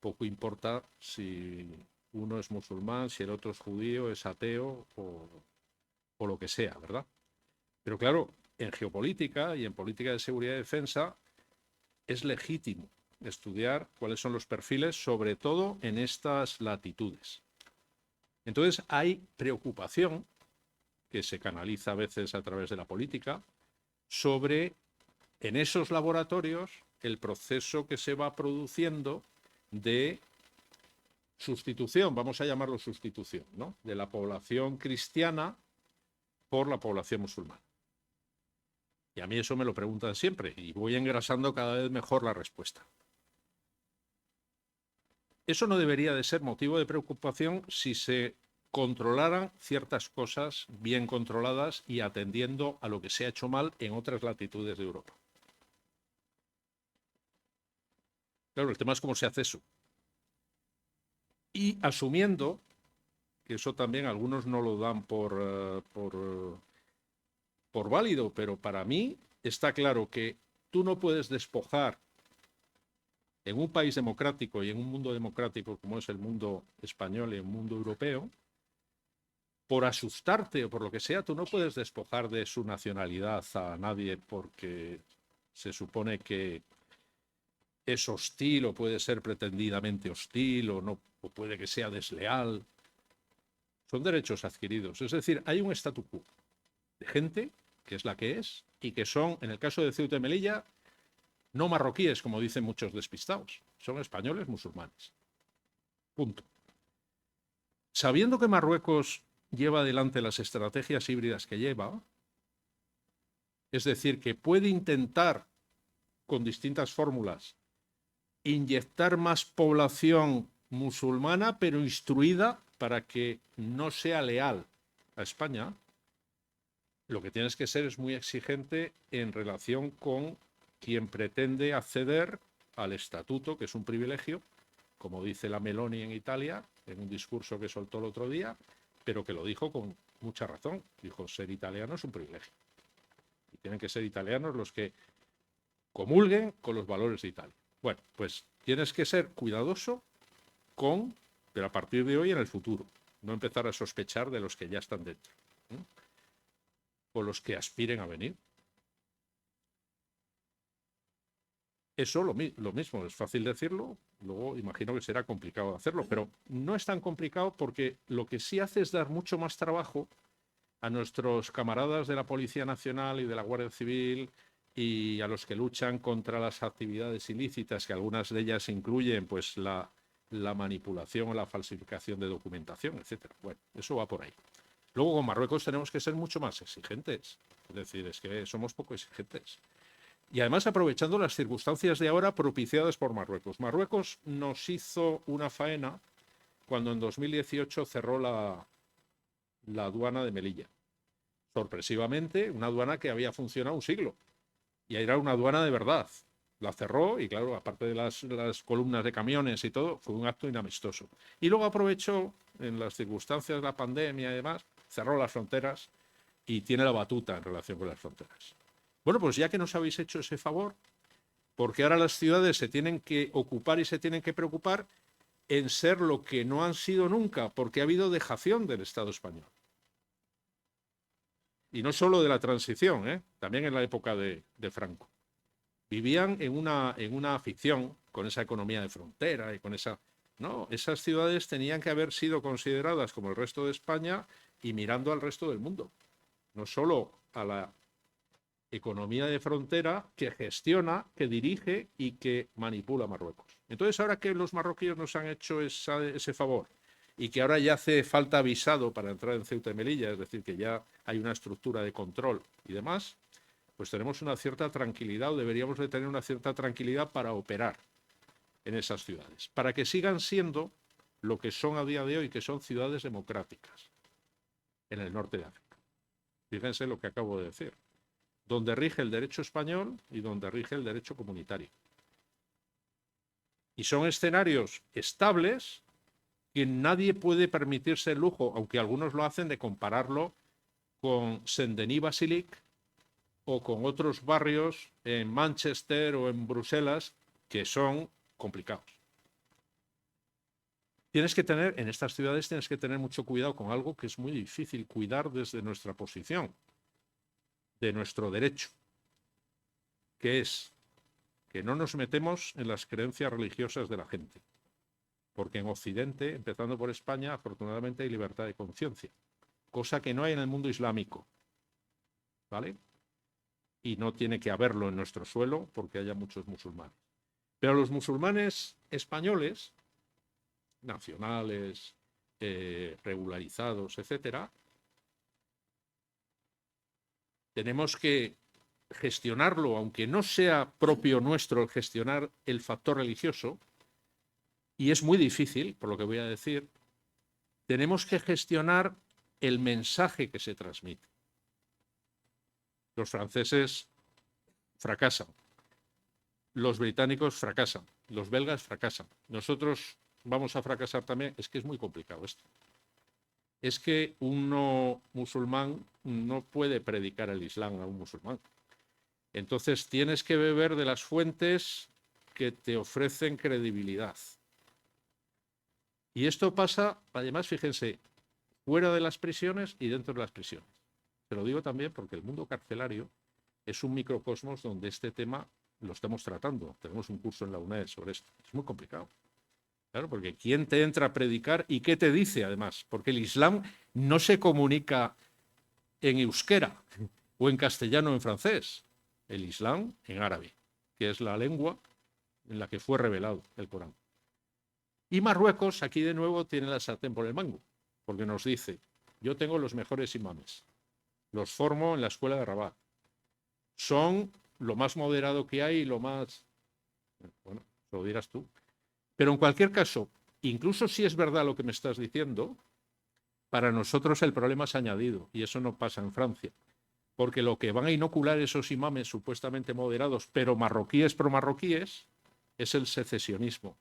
poco importa si uno es musulmán, si el otro es judío, es ateo o lo que sea, ¿verdad? Pero claro, en geopolítica y en política de seguridad y defensa es legítimo estudiar cuáles son los perfiles, sobre todo en estas latitudes. Entonces hay preocupación, que se canaliza a veces a través de la política, sobre en esos laboratorios el proceso que se va produciendo de sustitución, vamos a llamarlo sustitución, ¿no?, de la población cristiana por la población musulmana. Y a mí eso me lo preguntan siempre y voy engrasando cada vez mejor la respuesta. Eso no debería de ser motivo de preocupación si se controlaran ciertas cosas bien controladas y atendiendo a lo que se ha hecho mal en otras latitudes de Europa. Claro, el tema es cómo se hace eso. Y asumiendo, que eso también algunos no lo dan por válido, pero para mí está claro que tú no puedes despojar en un país democrático y en un mundo democrático como es el mundo español y el mundo europeo, por asustarte o por lo que sea, tú no puedes despojar de su nacionalidad a nadie porque se supone que es hostil o puede ser pretendidamente hostil o no, o puede que sea desleal. Son derechos adquiridos. Es decir, hay un statu quo de gente que es la que es y que son, en el caso de Ceuta y Melilla, no marroquíes, como dicen muchos despistados. Son españoles musulmanes. Punto. Sabiendo que Marruecos lleva adelante las estrategias híbridas que lleva, es decir, que puede intentar, con distintas fórmulas, inyectar más población musulmana, pero instruida para que no sea leal a España, lo que tienes que ser es muy exigente en relación con quien pretende acceder al estatuto, que es un privilegio, como dice la Meloni en Italia, en un discurso que soltó el otro día, pero que lo dijo con mucha razón. Dijo, ser italiano es un privilegio. Y tienen que ser italianos los que comulguen con los valores de Italia. Bueno, pues tienes que ser cuidadoso con, pero a partir de hoy en el futuro, no empezar a sospechar de los que ya están dentro, ¿eh?, o los que aspiren a venir. Eso lo mismo, es fácil decirlo, luego imagino que será complicado hacerlo, pero no es tan complicado porque lo que sí hace es dar mucho más trabajo a nuestros camaradas de la Policía Nacional y de la Guardia Civil y a los que luchan contra las actividades ilícitas, que algunas de ellas incluyen pues la manipulación o la falsificación de documentación, etcétera. Bueno, eso va por ahí. Luego con Marruecos tenemos que ser mucho más exigentes, es decir, es que somos poco exigentes. Y además aprovechando las circunstancias de ahora propiciadas por Marruecos. Marruecos nos hizo una faena cuando en 2018 cerró la aduana de Melilla. Sorpresivamente, una aduana que había funcionado un siglo. Y era una aduana de verdad. La cerró y claro, aparte de las columnas de camiones y todo, fue un acto inamistoso. Y luego aprovechó, en las circunstancias de la pandemia y demás, cerró las fronteras y tiene la batuta en relación con las fronteras. Bueno, pues ya que nos habéis hecho ese favor, porque ahora las ciudades se tienen que ocupar y se tienen que preocupar en ser lo que no han sido nunca, porque ha habido dejación del Estado español. Y no solo de la transición, también en la época de Franco. Vivían en una ficción, con esa economía de frontera y con esa... No, esas ciudades tenían que haber sido consideradas como el resto de España y mirando al resto del mundo. No solo a la economía de frontera que gestiona, que dirige y que manipula Marruecos. Entonces, ahora que los marroquíes nos han hecho ese favor y que ahora ya hace falta visado para entrar en Ceuta y Melilla, es decir, que ya hay una estructura de control y demás, pues tenemos una cierta tranquilidad o deberíamos de tener una cierta tranquilidad para operar en esas ciudades, para que sigan siendo lo que son a día de hoy, que son ciudades democráticas en el norte de África. Fíjense lo que acabo de decir, donde rige el derecho español y donde rige el derecho comunitario. Y son escenarios estables que nadie puede permitirse el lujo, aunque algunos lo hacen, de compararlo con Saint-Denis Basilique o con otros barrios en Manchester o en Bruselas que son complicados. En estas ciudades tienes que tener mucho cuidado con algo que es muy difícil cuidar desde nuestra posición, de nuestro derecho, que es que no nos metemos en las creencias religiosas de la gente. Porque en Occidente, empezando por España, afortunadamente hay libertad de conciencia, cosa que no hay en el mundo islámico, ¿vale? Y no tiene que haberlo en nuestro suelo porque haya muchos musulmanes. Pero los musulmanes españoles, nacionales, regularizados, etcétera, tenemos que gestionarlo, aunque no sea propio nuestro el gestionar el factor religioso, y es muy difícil, por lo que voy a decir, tenemos que gestionar el mensaje que se transmite. Los franceses fracasan, los británicos fracasan, los belgas fracasan. Nosotros vamos a fracasar también. Es que es muy complicado esto. Es que un no musulmán no puede predicar el Islam a un musulmán. Entonces tienes que beber de las fuentes que te ofrecen credibilidad. Y esto pasa, además, fíjense, fuera de las prisiones y dentro de las prisiones. Te lo digo también porque el mundo carcelario es un microcosmos donde este tema lo estamos tratando. Tenemos un curso en la UNED sobre esto. Es muy complicado. Claro, porque ¿quién te entra a predicar y qué te dice además? Porque el Islam no se comunica en euskera o en castellano o en francés. El Islam en árabe, que es la lengua en la que fue revelado el Corán. Y Marruecos, aquí de nuevo, tiene la sartén por el mango, porque nos dice, yo tengo los mejores imames, los formo en la escuela de Rabat. Son lo más moderado que hay y lo más... Bueno, lo dirás tú. Pero en cualquier caso, incluso si es verdad lo que me estás diciendo, para nosotros el problema es añadido, y eso no pasa en Francia. Porque lo que van a inocular esos imames supuestamente moderados, pero marroquíes pro-marroquíes, es el secesionismo,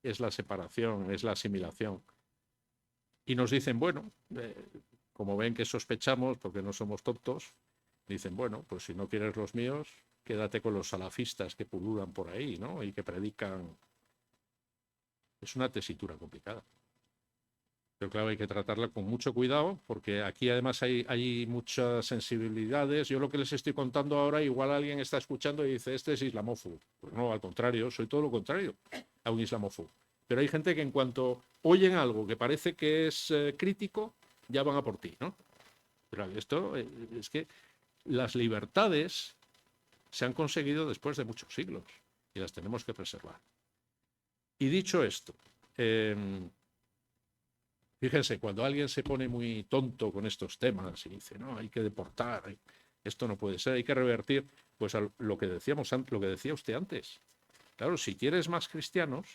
es la separación, es la asimilación. Y nos dicen, bueno, como ven que sospechamos, porque no somos tontos, dicen, bueno, pues si no quieres los míos, quédate con los salafistas que pululan por ahí, ¿no? Y que predican. Es una tesitura complicada. Pero claro, hay que tratarla con mucho cuidado, porque aquí además hay muchas sensibilidades. Yo lo que les estoy contando ahora, igual alguien está escuchando y dice, este es islamófobo. Pues no, al contrario, soy todo lo contrario a un islamófobo. Pero hay gente que en cuanto oyen algo que parece que es crítico, ya van a por ti, ¿no? Pero esto es que las libertades se han conseguido después de muchos siglos y las tenemos que preservar. Y dicho esto, fíjense, cuando alguien se pone muy tonto con estos temas y dice, no, hay que deportar, esto no puede ser, hay que revertir, pues a lo que decíamos antes, lo que decía usted antes. Claro, si quieres más cristianos,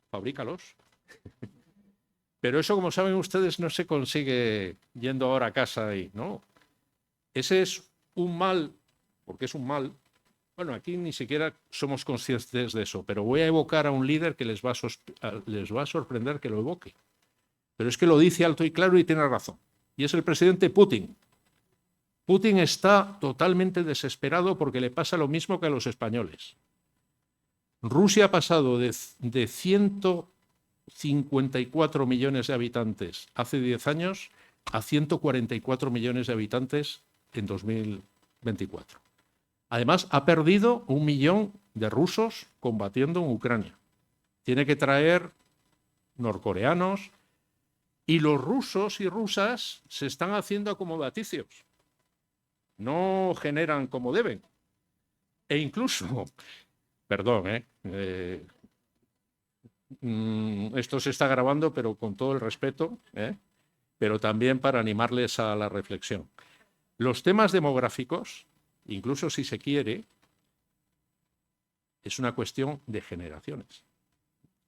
fabrícalos. Pero eso, como saben ustedes, no se consigue yendo ahora a casa y no. Ese es un mal, porque es un mal. Bueno, aquí ni siquiera somos conscientes de eso, pero voy a evocar a un líder que les va a sorprender que lo evoque. Pero es que lo dice alto y claro y tiene razón. Y es el presidente Putin. Putin está totalmente desesperado porque le pasa lo mismo que a los españoles. Rusia ha pasado de 154 millones de habitantes hace 10 años a 144 millones de habitantes en 2024. Además, ha perdido 1 millón de rusos combatiendo en Ucrania. Tiene que traer norcoreanos. Y los rusos y rusas se están haciendo acomodaticios. No generan como deben. E incluso, perdón, esto se está grabando, pero con todo el respeto, pero también para animarles a la reflexión. Los temas demográficos, incluso si se quiere, es una cuestión de generaciones.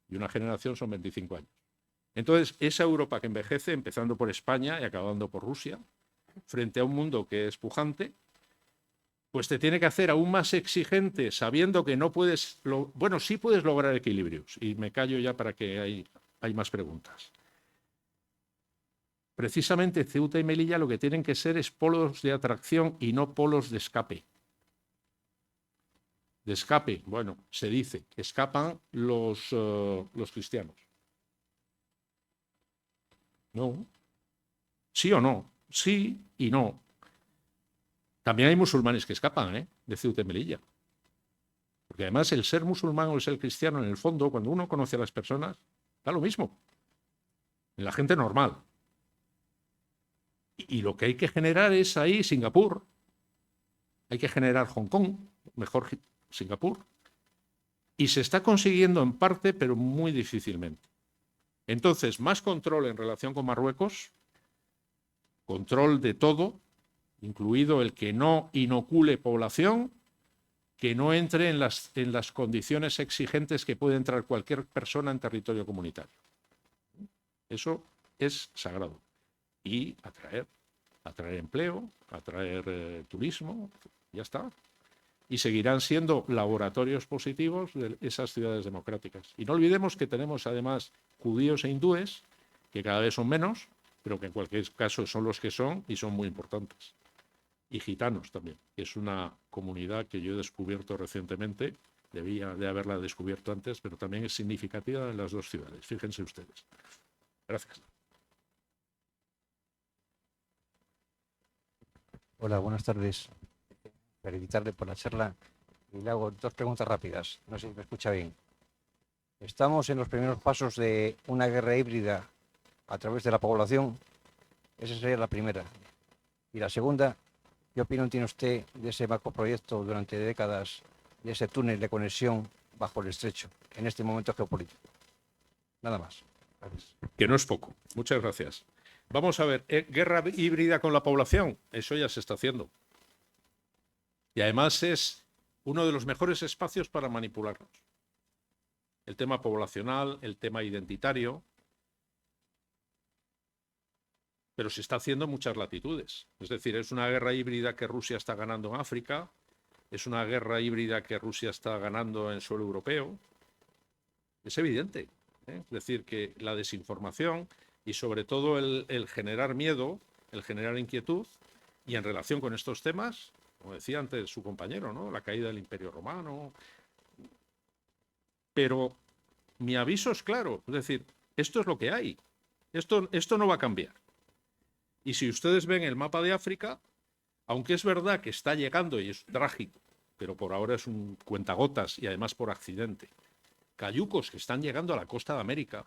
Y una generación son 25 años. Entonces, esa Europa que envejece, empezando por España y acabando por Rusia, frente a un mundo que es pujante, pues te tiene que hacer aún más exigente, sabiendo que no puedes... Bueno, sí puedes lograr equilibrios, y me callo ya para que hay más preguntas. Precisamente Ceuta y Melilla lo que tienen que ser es polos de atracción y no polos de escape. De escape, bueno, se dice, escapan los cristianos. No. ¿Sí o no? Sí y no. También hay musulmanes que escapan, de Ceuta y Melilla. Porque además el ser musulmán o el ser cristiano, en el fondo, cuando uno conoce a las personas, da lo mismo. En la gente normal. Y lo que hay que generar es ahí Singapur. Hay que generar Hong Kong, mejor Singapur. Y se está consiguiendo en parte, pero muy difícilmente. Entonces, más control en relación con Marruecos, control de todo, incluido el que no inocule población, que no entre en las condiciones exigentes que puede entrar cualquier persona en territorio comunitario. Eso es sagrado. Y atraer empleo, atraer turismo, ya está. Y seguirán siendo laboratorios positivos de esas ciudades democráticas. Y no olvidemos que tenemos además judíos e hindúes, que cada vez son menos, pero que en cualquier caso son los que son y son muy importantes. Y gitanos también, que es una comunidad que yo he descubierto recientemente, debía de haberla descubierto antes, pero también es significativa en las dos ciudades, fíjense ustedes. Gracias. Hola, buenas tardes. Felicitarle por la charla y le hago dos preguntas rápidas. No sé si me escucha bien. Estamos en los primeros pasos de una guerra híbrida a través de la población. Esa sería la primera. Y la segunda, ¿qué opinión tiene usted de ese macroproyecto durante décadas, de ese túnel de conexión bajo el estrecho, en este momento geopolítico? Nada más. Gracias. Que no es poco. Muchas gracias. Vamos a ver, guerra híbrida con la población, eso ya se está haciendo. Y además es uno de los mejores espacios para manipularnos. El tema poblacional, el tema identitario, pero se está haciendo en muchas latitudes. Es decir, es una guerra híbrida que Rusia está ganando en África, es una guerra híbrida que Rusia está ganando en suelo europeo. Es evidente. Es decir, que la desinformación y sobre todo el generar miedo, el generar inquietud, y en relación con estos temas, como decía antes su compañero, ¿no? La caída del Imperio Romano. Pero mi aviso es claro, es decir, esto es lo que hay. Esto no va a cambiar. Y si ustedes ven el mapa de África, aunque es verdad que está llegando y es trágico, pero por ahora es un cuentagotas y además por accidente, cayucos que están llegando a la costa de América,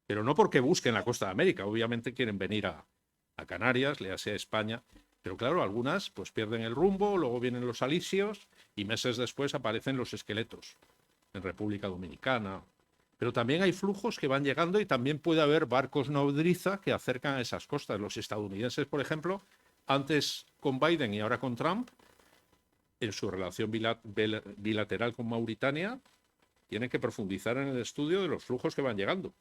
pero no porque busquen la costa de América, obviamente quieren venir a Canarias, le hace a España, pero claro, algunas pues pierden el rumbo, luego vienen los alisios y meses después aparecen los esqueletos en República Dominicana. Pero también hay flujos que van llegando y también puede haber barcos nodriza que acercan a esas costas. Los estadounidenses, por ejemplo, antes con Biden y ahora con Trump, en su relación bilateral con Mauritania, tienen que profundizar en el estudio de los flujos que van llegando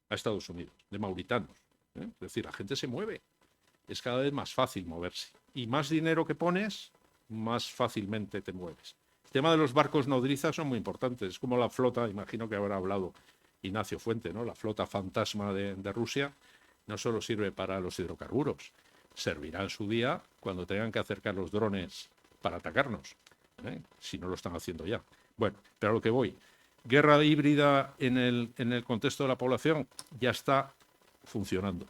a Estados Unidos, de mauritanos. Es decir, la gente se mueve. Es cada vez más fácil moverse. Y más dinero que pones, más fácilmente te mueves. El tema de los barcos nodrizas son muy importantes. Es como la flota, imagino que habrá hablado Ignacio Fuente, ¿no? La flota fantasma de Rusia no solo sirve para los hidrocarburos, servirá en su día cuando tengan que acercar los drones para atacarnos, si no lo están haciendo ya. Bueno, pero a lo que voy. Guerra híbrida en el contexto de la población ya está funcionando.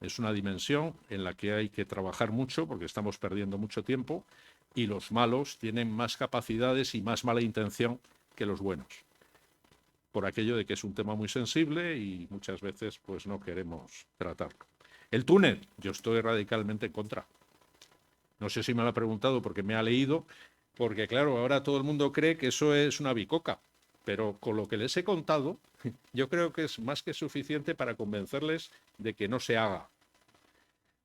Es una dimensión en la que hay que trabajar mucho porque estamos perdiendo mucho tiempo y los malos tienen más capacidades y más mala intención que los buenos. Por aquello de que es un tema muy sensible y muchas veces pues no queremos tratarlo. El túnel, yo estoy radicalmente en contra. No sé si me lo ha preguntado porque me ha leído, porque claro, ahora todo el mundo cree que eso es una bicoca, pero con lo que les he contado, yo creo que es más que suficiente para convencerles de que no se haga.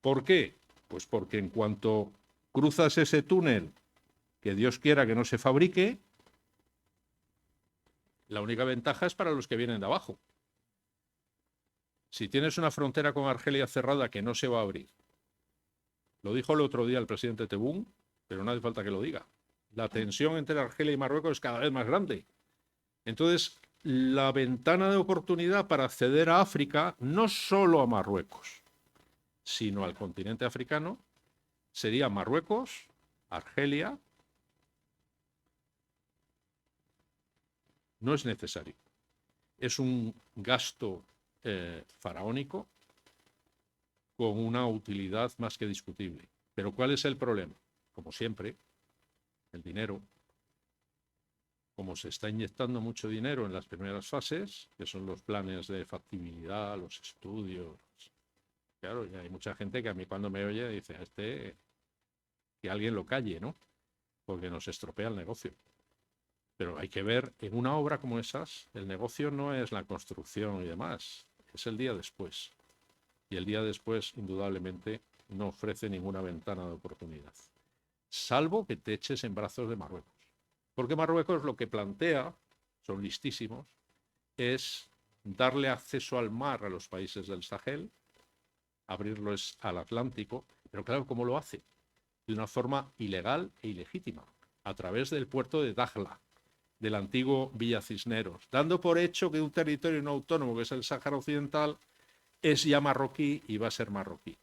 ¿Por qué? Pues porque en cuanto cruzas ese túnel, que Dios quiera que no se fabrique, la única ventaja es para los que vienen de abajo. Si tienes una frontera con Argelia cerrada que no se va a abrir, lo dijo el otro día el presidente Tebboune, pero no hace falta que lo diga. La tensión entre Argelia y Marruecos es cada vez más grande. Entonces, la ventana de oportunidad para acceder a África, no solo a Marruecos, sino al continente africano, sería Marruecos, Argelia. No es necesario. Es un gasto faraónico con una utilidad más que discutible. Pero ¿cuál es el problema? Como siempre, el dinero. Como se está inyectando mucho dinero en las primeras fases, que son los planes de factibilidad, los estudios. Claro, y hay mucha gente que a mí cuando me oye dice, que alguien lo calle, ¿no? Porque nos estropea el negocio. Pero hay que ver, en una obra como esas, el negocio no es la construcción y demás, es el día después. Y el día después, indudablemente, no ofrece ninguna ventana de oportunidad. Salvo que te eches en brazos de Marruecos. Porque Marruecos lo que plantea, son listísimos, es darle acceso al mar a los países del Sahel, abrirlos al Atlántico, pero claro, ¿cómo lo hace? De una forma ilegal e ilegítima, a través del puerto de Dakhla, del antiguo Villa Cisneros, dando por hecho que un territorio no autónomo, que es el Sáhara Occidental, es ya marroquí y va a ser marroquí,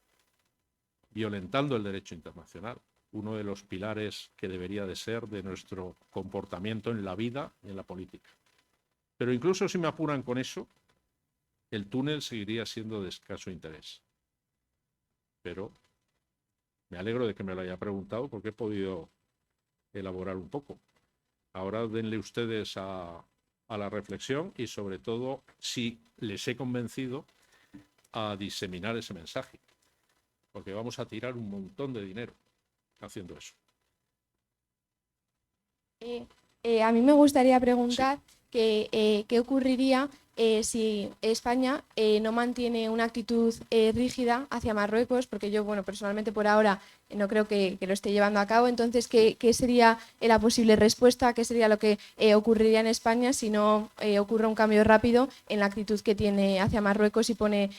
violentando el derecho internacional, uno de los pilares que debería de ser de nuestro comportamiento en la vida y en la política. Pero incluso si me apuran con eso, el túnel seguiría siendo de escaso interés. Pero me alegro de que me lo haya preguntado porque he podido elaborar un poco. Ahora denle ustedes a la reflexión y sobre todo, si les he convencido, a diseminar ese mensaje. Porque vamos a tirar un montón de dinero haciendo eso. A mí me gustaría preguntar qué ocurriría si España no mantiene una actitud rígida hacia Marruecos, porque yo, bueno, personalmente por ahora no creo que lo esté llevando a cabo. Entonces, ¿qué sería la posible respuesta? ¿Qué sería lo que ocurriría en España si no ocurre un cambio rápido en la actitud que tiene hacia Marruecos y pone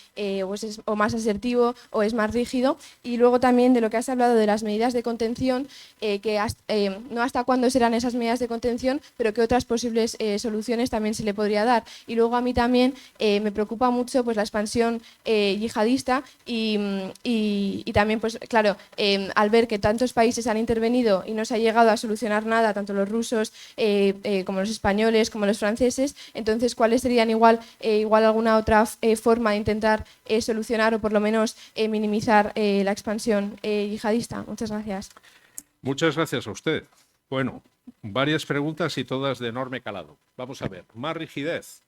o más asertivo o es más rígido? Y luego también de lo que has hablado de las medidas de contención, no hasta cuándo serán esas medidas de contención, pero qué otras posibles soluciones también se le podría dar. Y luego a mí también me preocupa mucho pues la expansión yihadista y también, pues claro, al ver que tantos países han intervenido y no se ha llegado a solucionar nada, tanto los rusos como los españoles, como los franceses, entonces, ¿cuáles serían igual alguna otra forma de intentar solucionar o por lo menos minimizar la expansión yihadista? Muchas gracias. Muchas gracias a usted. Bueno, varias preguntas y todas de enorme calado. Vamos a ver, más rigidez.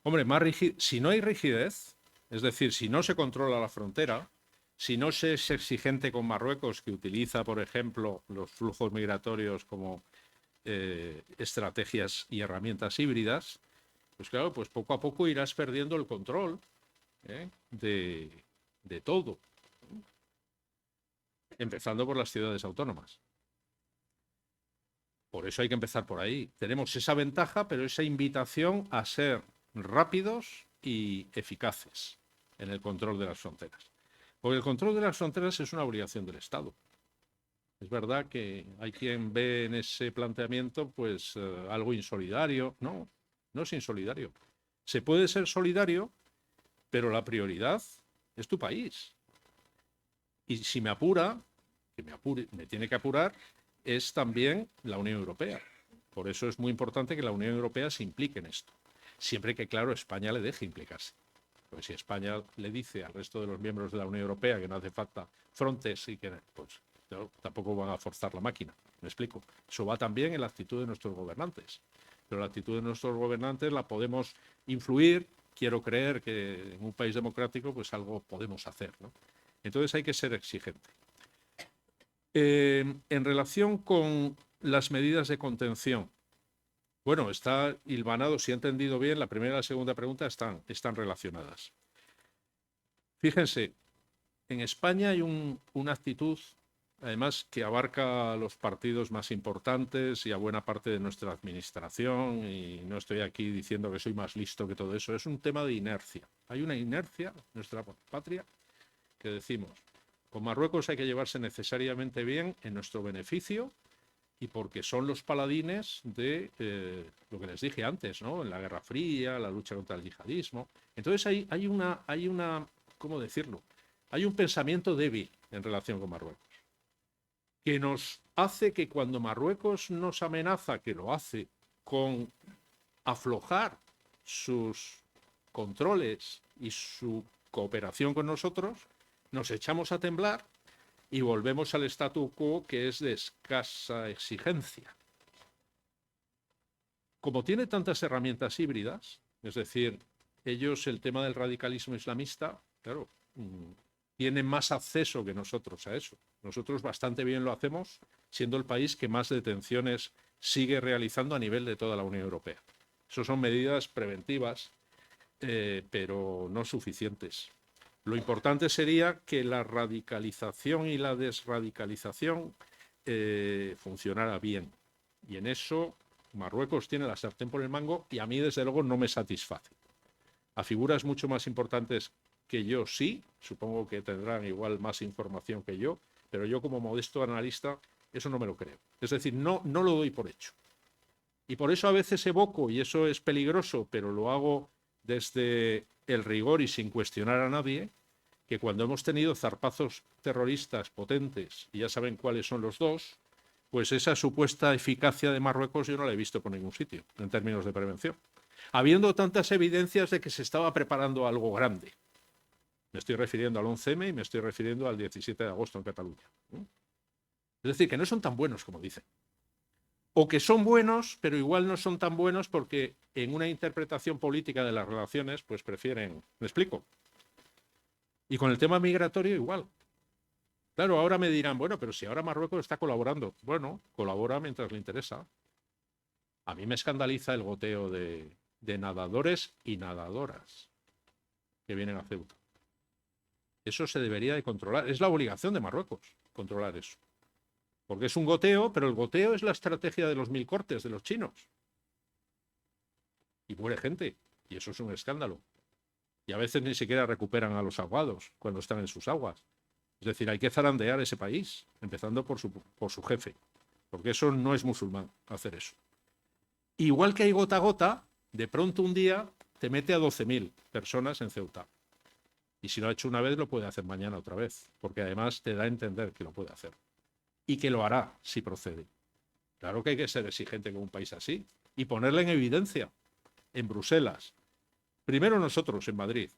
Hombre, si no hay rigidez, es decir, si no se controla la frontera, si no se es exigente con Marruecos, que utiliza, por ejemplo, los flujos migratorios como estrategias y herramientas híbridas, pues claro, pues poco a poco irás perdiendo el control de todo, empezando por las ciudades autónomas. Por eso hay que empezar por ahí. Tenemos esa ventaja, pero esa invitación a ser rápidos y eficaces en el control de las fronteras. Porque el control de las fronteras es una obligación del Estado. Es verdad que hay quien ve en ese planteamiento pues algo insolidario. No, no es insolidario. Se puede ser solidario, pero la prioridad es tu país. Y si me apura, me tiene que apurar, es también la Unión Europea. Por eso es muy importante que la Unión Europea se implique en esto. Siempre que, claro, España le deje implicarse. Pues si España le dice al resto de los miembros de la Unión Europea que no hace falta Frontex y que pues no, tampoco van a forzar la máquina. ¿Me explico? Eso va también en la actitud de nuestros gobernantes. Pero la actitud de nuestros gobernantes la podemos influir. Quiero creer que en un país democrático pues algo podemos hacer, ¿no? Entonces hay que ser exigente. En relación con las medidas de contención, bueno, está hilvanado, si he entendido bien, la primera y la segunda pregunta están relacionadas. Fíjense, en España hay una actitud, además, que abarca a los partidos más importantes y a buena parte de nuestra administración, y no estoy aquí diciendo que soy más listo que todo eso, es un tema de inercia. Hay una inercia en nuestra patria que decimos, con Marruecos hay que llevarse necesariamente bien en nuestro beneficio y porque son los paladines de lo que les dije antes, ¿no? En la Guerra Fría, la lucha contra el yihadismo. Entonces hay una, ¿cómo decirlo? Hay un pensamiento débil en relación con Marruecos, que nos hace que cuando Marruecos nos amenaza, que lo hace con aflojar sus controles y su cooperación con nosotros, nos echamos a temblar y volvemos al statu quo, que es de escasa exigencia. Como tiene tantas herramientas híbridas, es decir, ellos el tema del radicalismo islamista, claro, tienen más acceso que nosotros a eso. Nosotros bastante bien lo hacemos, siendo el país que más detenciones sigue realizando a nivel de toda la Unión Europea. Eso son medidas preventivas, pero no suficientes. Lo importante sería que la radicalización y la desradicalización funcionara bien. Y en eso Marruecos tiene la sartén por el mango y a mí, desde luego, no me satisface. A figuras mucho más importantes que yo sí, supongo que tendrán igual más información que yo, pero yo como modesto analista eso no me lo creo. Es decir, no lo doy por hecho. Y por eso a veces evoco, y eso es peligroso, pero lo hago desde el rigor y sin cuestionar a nadie, que cuando hemos tenido zarpazos terroristas potentes, y ya saben cuáles son los dos, pues esa supuesta eficacia de Marruecos yo no la he visto por ningún sitio, en términos de prevención. Habiendo tantas evidencias de que se estaba preparando algo grande. Me estoy refiriendo al 11M y me estoy refiriendo al 17 de agosto en Cataluña. Es decir, que no son tan buenos como dicen. O que son buenos, pero igual no son tan buenos porque en una interpretación política de las relaciones, pues prefieren... ¿Me explico? Y con el tema migratorio igual. Claro, ahora me dirán, bueno, pero si ahora Marruecos está colaborando. Bueno, colabora mientras le interesa. A mí me escandaliza el goteo de nadadores y nadadoras que vienen a Ceuta. Eso se debería de controlar. Es la obligación de Marruecos controlar eso. Porque es un goteo, pero el goteo es la estrategia de los 1000 cortes de los chinos. Y muere gente. Y eso es un escándalo. Y a veces ni siquiera recuperan a los ahogados cuando están en sus aguas. Es decir, hay que zarandear ese país, empezando por su jefe. Porque eso no es musulmán, hacer eso. Igual que hay gota a gota, de pronto un día te mete a 12.000 personas en Ceuta. Y si lo ha hecho una vez, lo puede hacer mañana otra vez. Porque además te da a entender que lo puede hacer. Y que lo hará si procede. Claro que hay que ser exigente con un país así y ponerle en evidencia en Bruselas. Primero nosotros en Madrid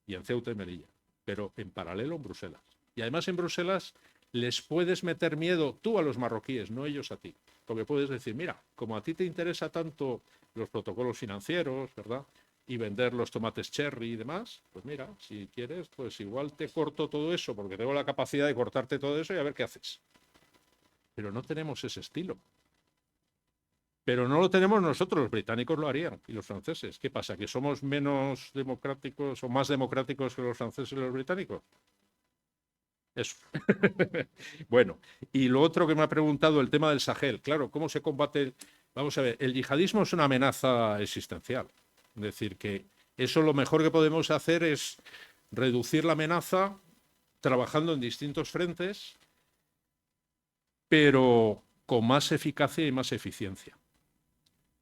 y en Ceuta y Melilla, pero en paralelo en Bruselas. Y además en Bruselas les puedes meter miedo tú a los marroquíes, no ellos a ti. Porque puedes decir, mira, como a ti te interesa tanto los protocolos financieros, ¿verdad? Y vender los tomates cherry y demás, pues mira, si quieres, pues igual te corto todo eso, porque tengo la capacidad de cortarte todo eso y a ver qué haces. Pero no tenemos ese estilo. Pero no lo tenemos nosotros, los británicos lo harían, y los franceses. ¿Qué pasa? ¿Que somos menos democráticos o más democráticos que los franceses y los británicos? Eso. Bueno, y lo otro que me ha preguntado, el tema del Sahel. Claro, ¿cómo se combate? Vamos a ver, el yihadismo es una amenaza existencial. Es decir, que eso lo mejor que podemos hacer es reducir la amenaza trabajando en distintos frentes, pero con más eficacia y más eficiencia.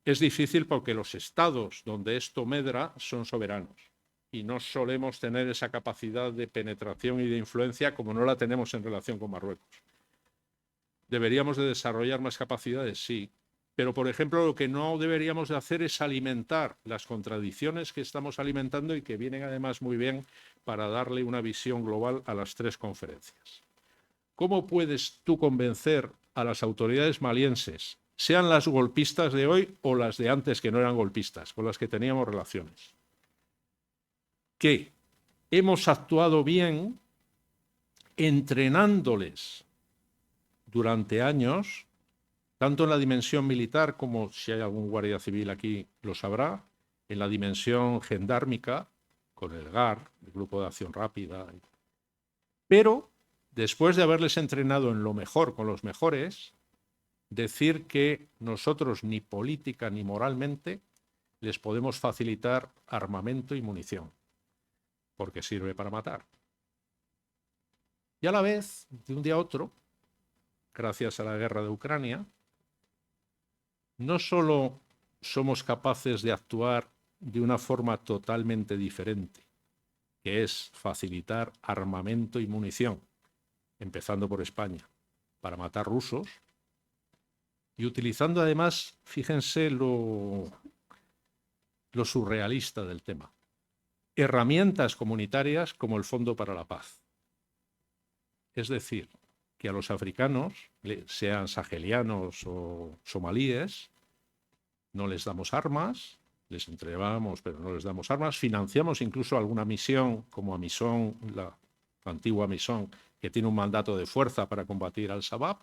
Es difícil porque los estados donde esto medra son soberanos y no solemos tener esa capacidad de penetración y de influencia como no la tenemos en relación con Marruecos. ¿Deberíamos de desarrollar más capacidades? Sí. Pero, por ejemplo, lo que no deberíamos de hacer es alimentar las contradicciones que estamos alimentando y que vienen además muy bien para darle una visión global a las 3 conferencias. ¿Cómo puedes tú convencer a las autoridades malienses, sean las golpistas de hoy o las de antes que no eran golpistas, con las que teníamos relaciones, que hemos actuado bien entrenándoles durante años, tanto en la dimensión militar como, si hay algún guardia civil aquí lo sabrá, en la dimensión gendármica, con el GAR, el Grupo de Acción Rápida, pero después de haberles entrenado en lo mejor con los mejores, decir que nosotros ni política ni moralmente les podemos facilitar armamento y munición, porque sirve para matar. Y a la vez, de un día a otro, gracias a la guerra de Ucrania, no solo somos capaces de actuar de una forma totalmente diferente, que es facilitar armamento y munición, empezando por España, para matar rusos, y utilizando además, fíjense lo surrealista del tema, herramientas comunitarias como el Fondo para la Paz. Es decir, que a los africanos, sean sahelianos o somalíes, no les damos armas, les entregamos, pero no les damos armas, financiamos incluso alguna misión como Amisom, la antigua Amisom, que tiene un mandato de fuerza para combatir al Shabab,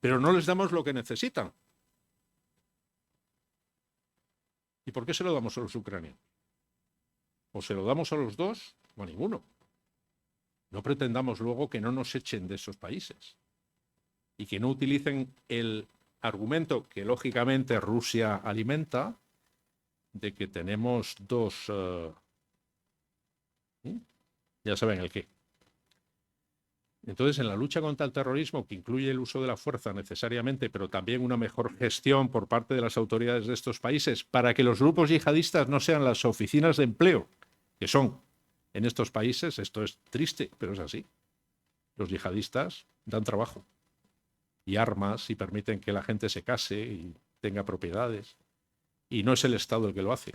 pero no les damos lo que necesitan. ¿Y por qué se lo damos a los ucranianos? ¿O se lo damos a los dos o a ninguno? No pretendamos luego que no nos echen de esos países y que no utilicen el argumento que lógicamente Rusia alimenta de que tenemos dos... ya saben el qué. Entonces, en la lucha contra el terrorismo, que incluye el uso de la fuerza necesariamente, pero también una mejor gestión por parte de las autoridades de estos países para que los grupos yihadistas no sean las oficinas de empleo que son en estos países, esto es triste, pero es así. Los yihadistas dan trabajo y armas y permiten que la gente se case y tenga propiedades. Y no es el Estado el que lo hace.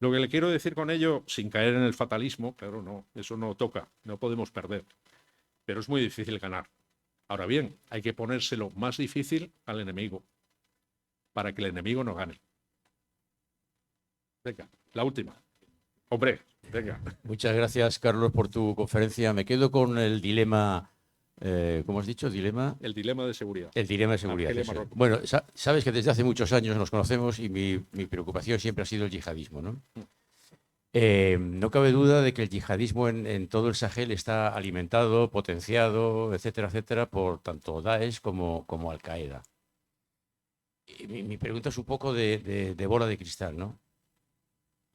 Lo que le quiero decir con ello, sin caer en el fatalismo, claro, no, eso no toca, no podemos perder. Pero es muy difícil ganar. Ahora bien, hay que ponérselo más difícil al enemigo, para que el enemigo no gane. Venga, la última. Hombre, venga. Muchas gracias, Carlos, por tu conferencia. Me quedo con el dilema, ¿cómo has dicho? ¿Dilema? El dilema de seguridad. El dilema de seguridad. Argelia, Eso. Marruecos. Bueno, sabes que desde hace muchos años nos conocemos y mi preocupación siempre ha sido el yihadismo, ¿no? No cabe duda de que el yihadismo en todo el Sahel está alimentado, potenciado, etcétera, etcétera, por tanto Daesh como Al-Qaeda. Mi pregunta es un poco de bola de cristal, ¿no?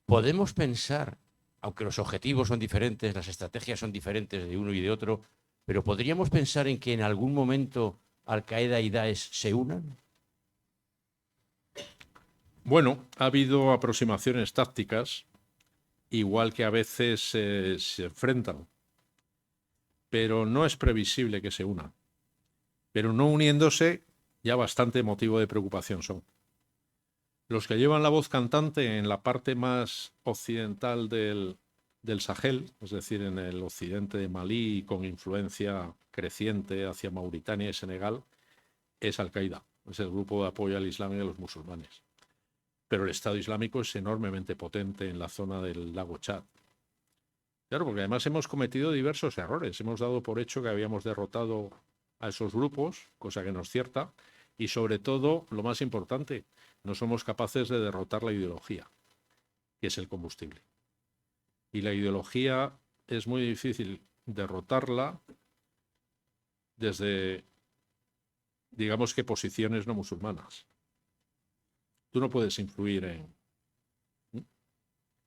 ¿Podemos pensar, aunque los objetivos son diferentes, las estrategias son diferentes de uno y de otro, pero podríamos pensar en que en algún momento Al-Qaeda y Daesh se unan? Bueno, ha habido aproximaciones tácticas, igual que a veces se enfrentan, pero no es previsible que se unan. Pero no uniéndose, ya bastante motivo de preocupación son. Los que llevan la voz cantante en la parte más occidental del Sahel, es decir, en el occidente de Malí, con influencia creciente hacia Mauritania y Senegal, es Al-Qaeda, es el grupo de apoyo al Islam y a los musulmanes. Pero el Estado Islámico es enormemente potente en la zona del lago Chad. Claro, porque además hemos cometido diversos errores. Hemos dado por hecho que habíamos derrotado a esos grupos, cosa que no es cierta, y sobre todo, lo más importante, no somos capaces de derrotar la ideología, que es el combustible. Y la ideología es muy difícil derrotarla desde, digamos que, posiciones no musulmanas. Tú no puedes influir en...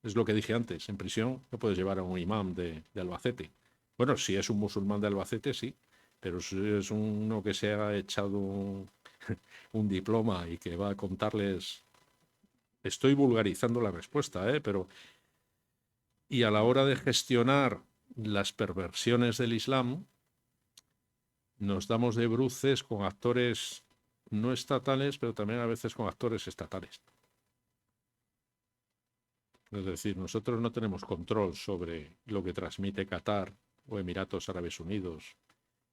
Es lo que dije antes, en prisión no puedes llevar a un imán de Albacete. Bueno, si es un musulmán de Albacete, sí, pero si es uno que se ha echado un diploma y que va a contarles... Estoy vulgarizando la respuesta, pero... Y a la hora de gestionar las perversiones del Islam, nos damos de bruces con actores no estatales, pero también a veces con actores estatales. Es decir, nosotros no tenemos control sobre lo que transmite Qatar o Emiratos Árabes Unidos.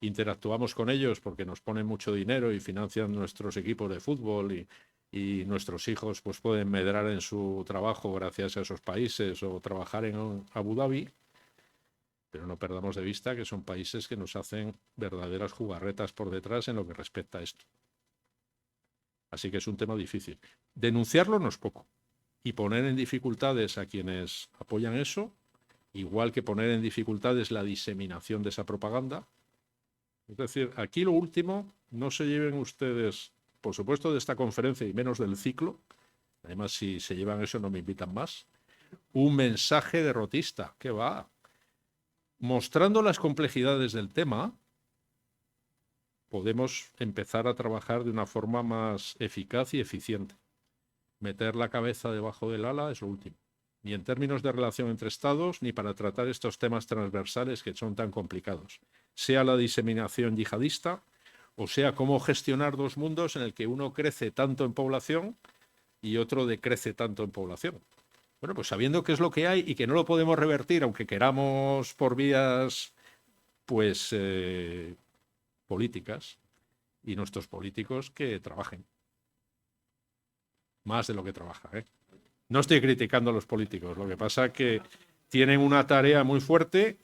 Interactuamos con ellos porque nos ponen mucho dinero y financian nuestros equipos de fútbol y nuestros hijos pues pueden medrar en su trabajo gracias a esos países o trabajar en Abu Dhabi, pero no perdamos de vista que son países que nos hacen verdaderas jugarretas por detrás en lo que respecta a esto. Así que es un tema difícil. Denunciarlo no es poco. Y poner en dificultades a quienes apoyan eso, igual que poner en dificultades la diseminación de esa propaganda. Es decir, aquí lo último, no se lleven ustedes, por supuesto, de esta conferencia y menos del ciclo, además si se llevan eso no me invitan más, un mensaje derrotista, que va mostrando las complejidades del tema, podemos empezar a trabajar de una forma más eficaz y eficiente. Meter la cabeza debajo del ala es lo último. Ni en términos de relación entre estados, ni para tratar estos temas transversales que son tan complicados. Sea la diseminación yihadista, o sea cómo gestionar dos mundos en el que uno crece tanto en población y otro decrece tanto en población. Bueno, pues sabiendo qué es lo que hay y que no lo podemos revertir, aunque queramos por vías, pues, políticas, y nuestros políticos que trabajen. Más de lo que trabaja, No estoy criticando a los políticos, lo que pasa es que tienen una tarea muy fuerte,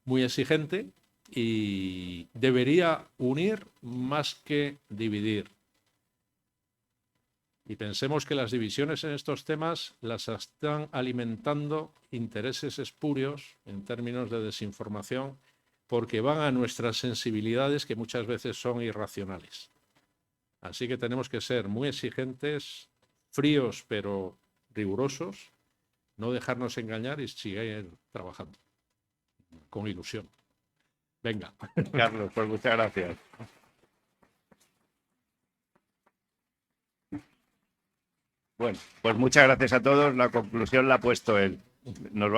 muy exigente, y debería unir más que dividir. Y pensemos que las divisiones en estos temas las están alimentando intereses espurios en términos de desinformación, porque van a nuestras sensibilidades que muchas veces son irracionales. Así que tenemos que ser muy exigentes, fríos pero rigurosos, no dejarnos engañar y seguir trabajando con ilusión. Venga. Carlos, pues muchas gracias. Bueno, pues muchas gracias a todos. La conclusión la ha puesto él. Nos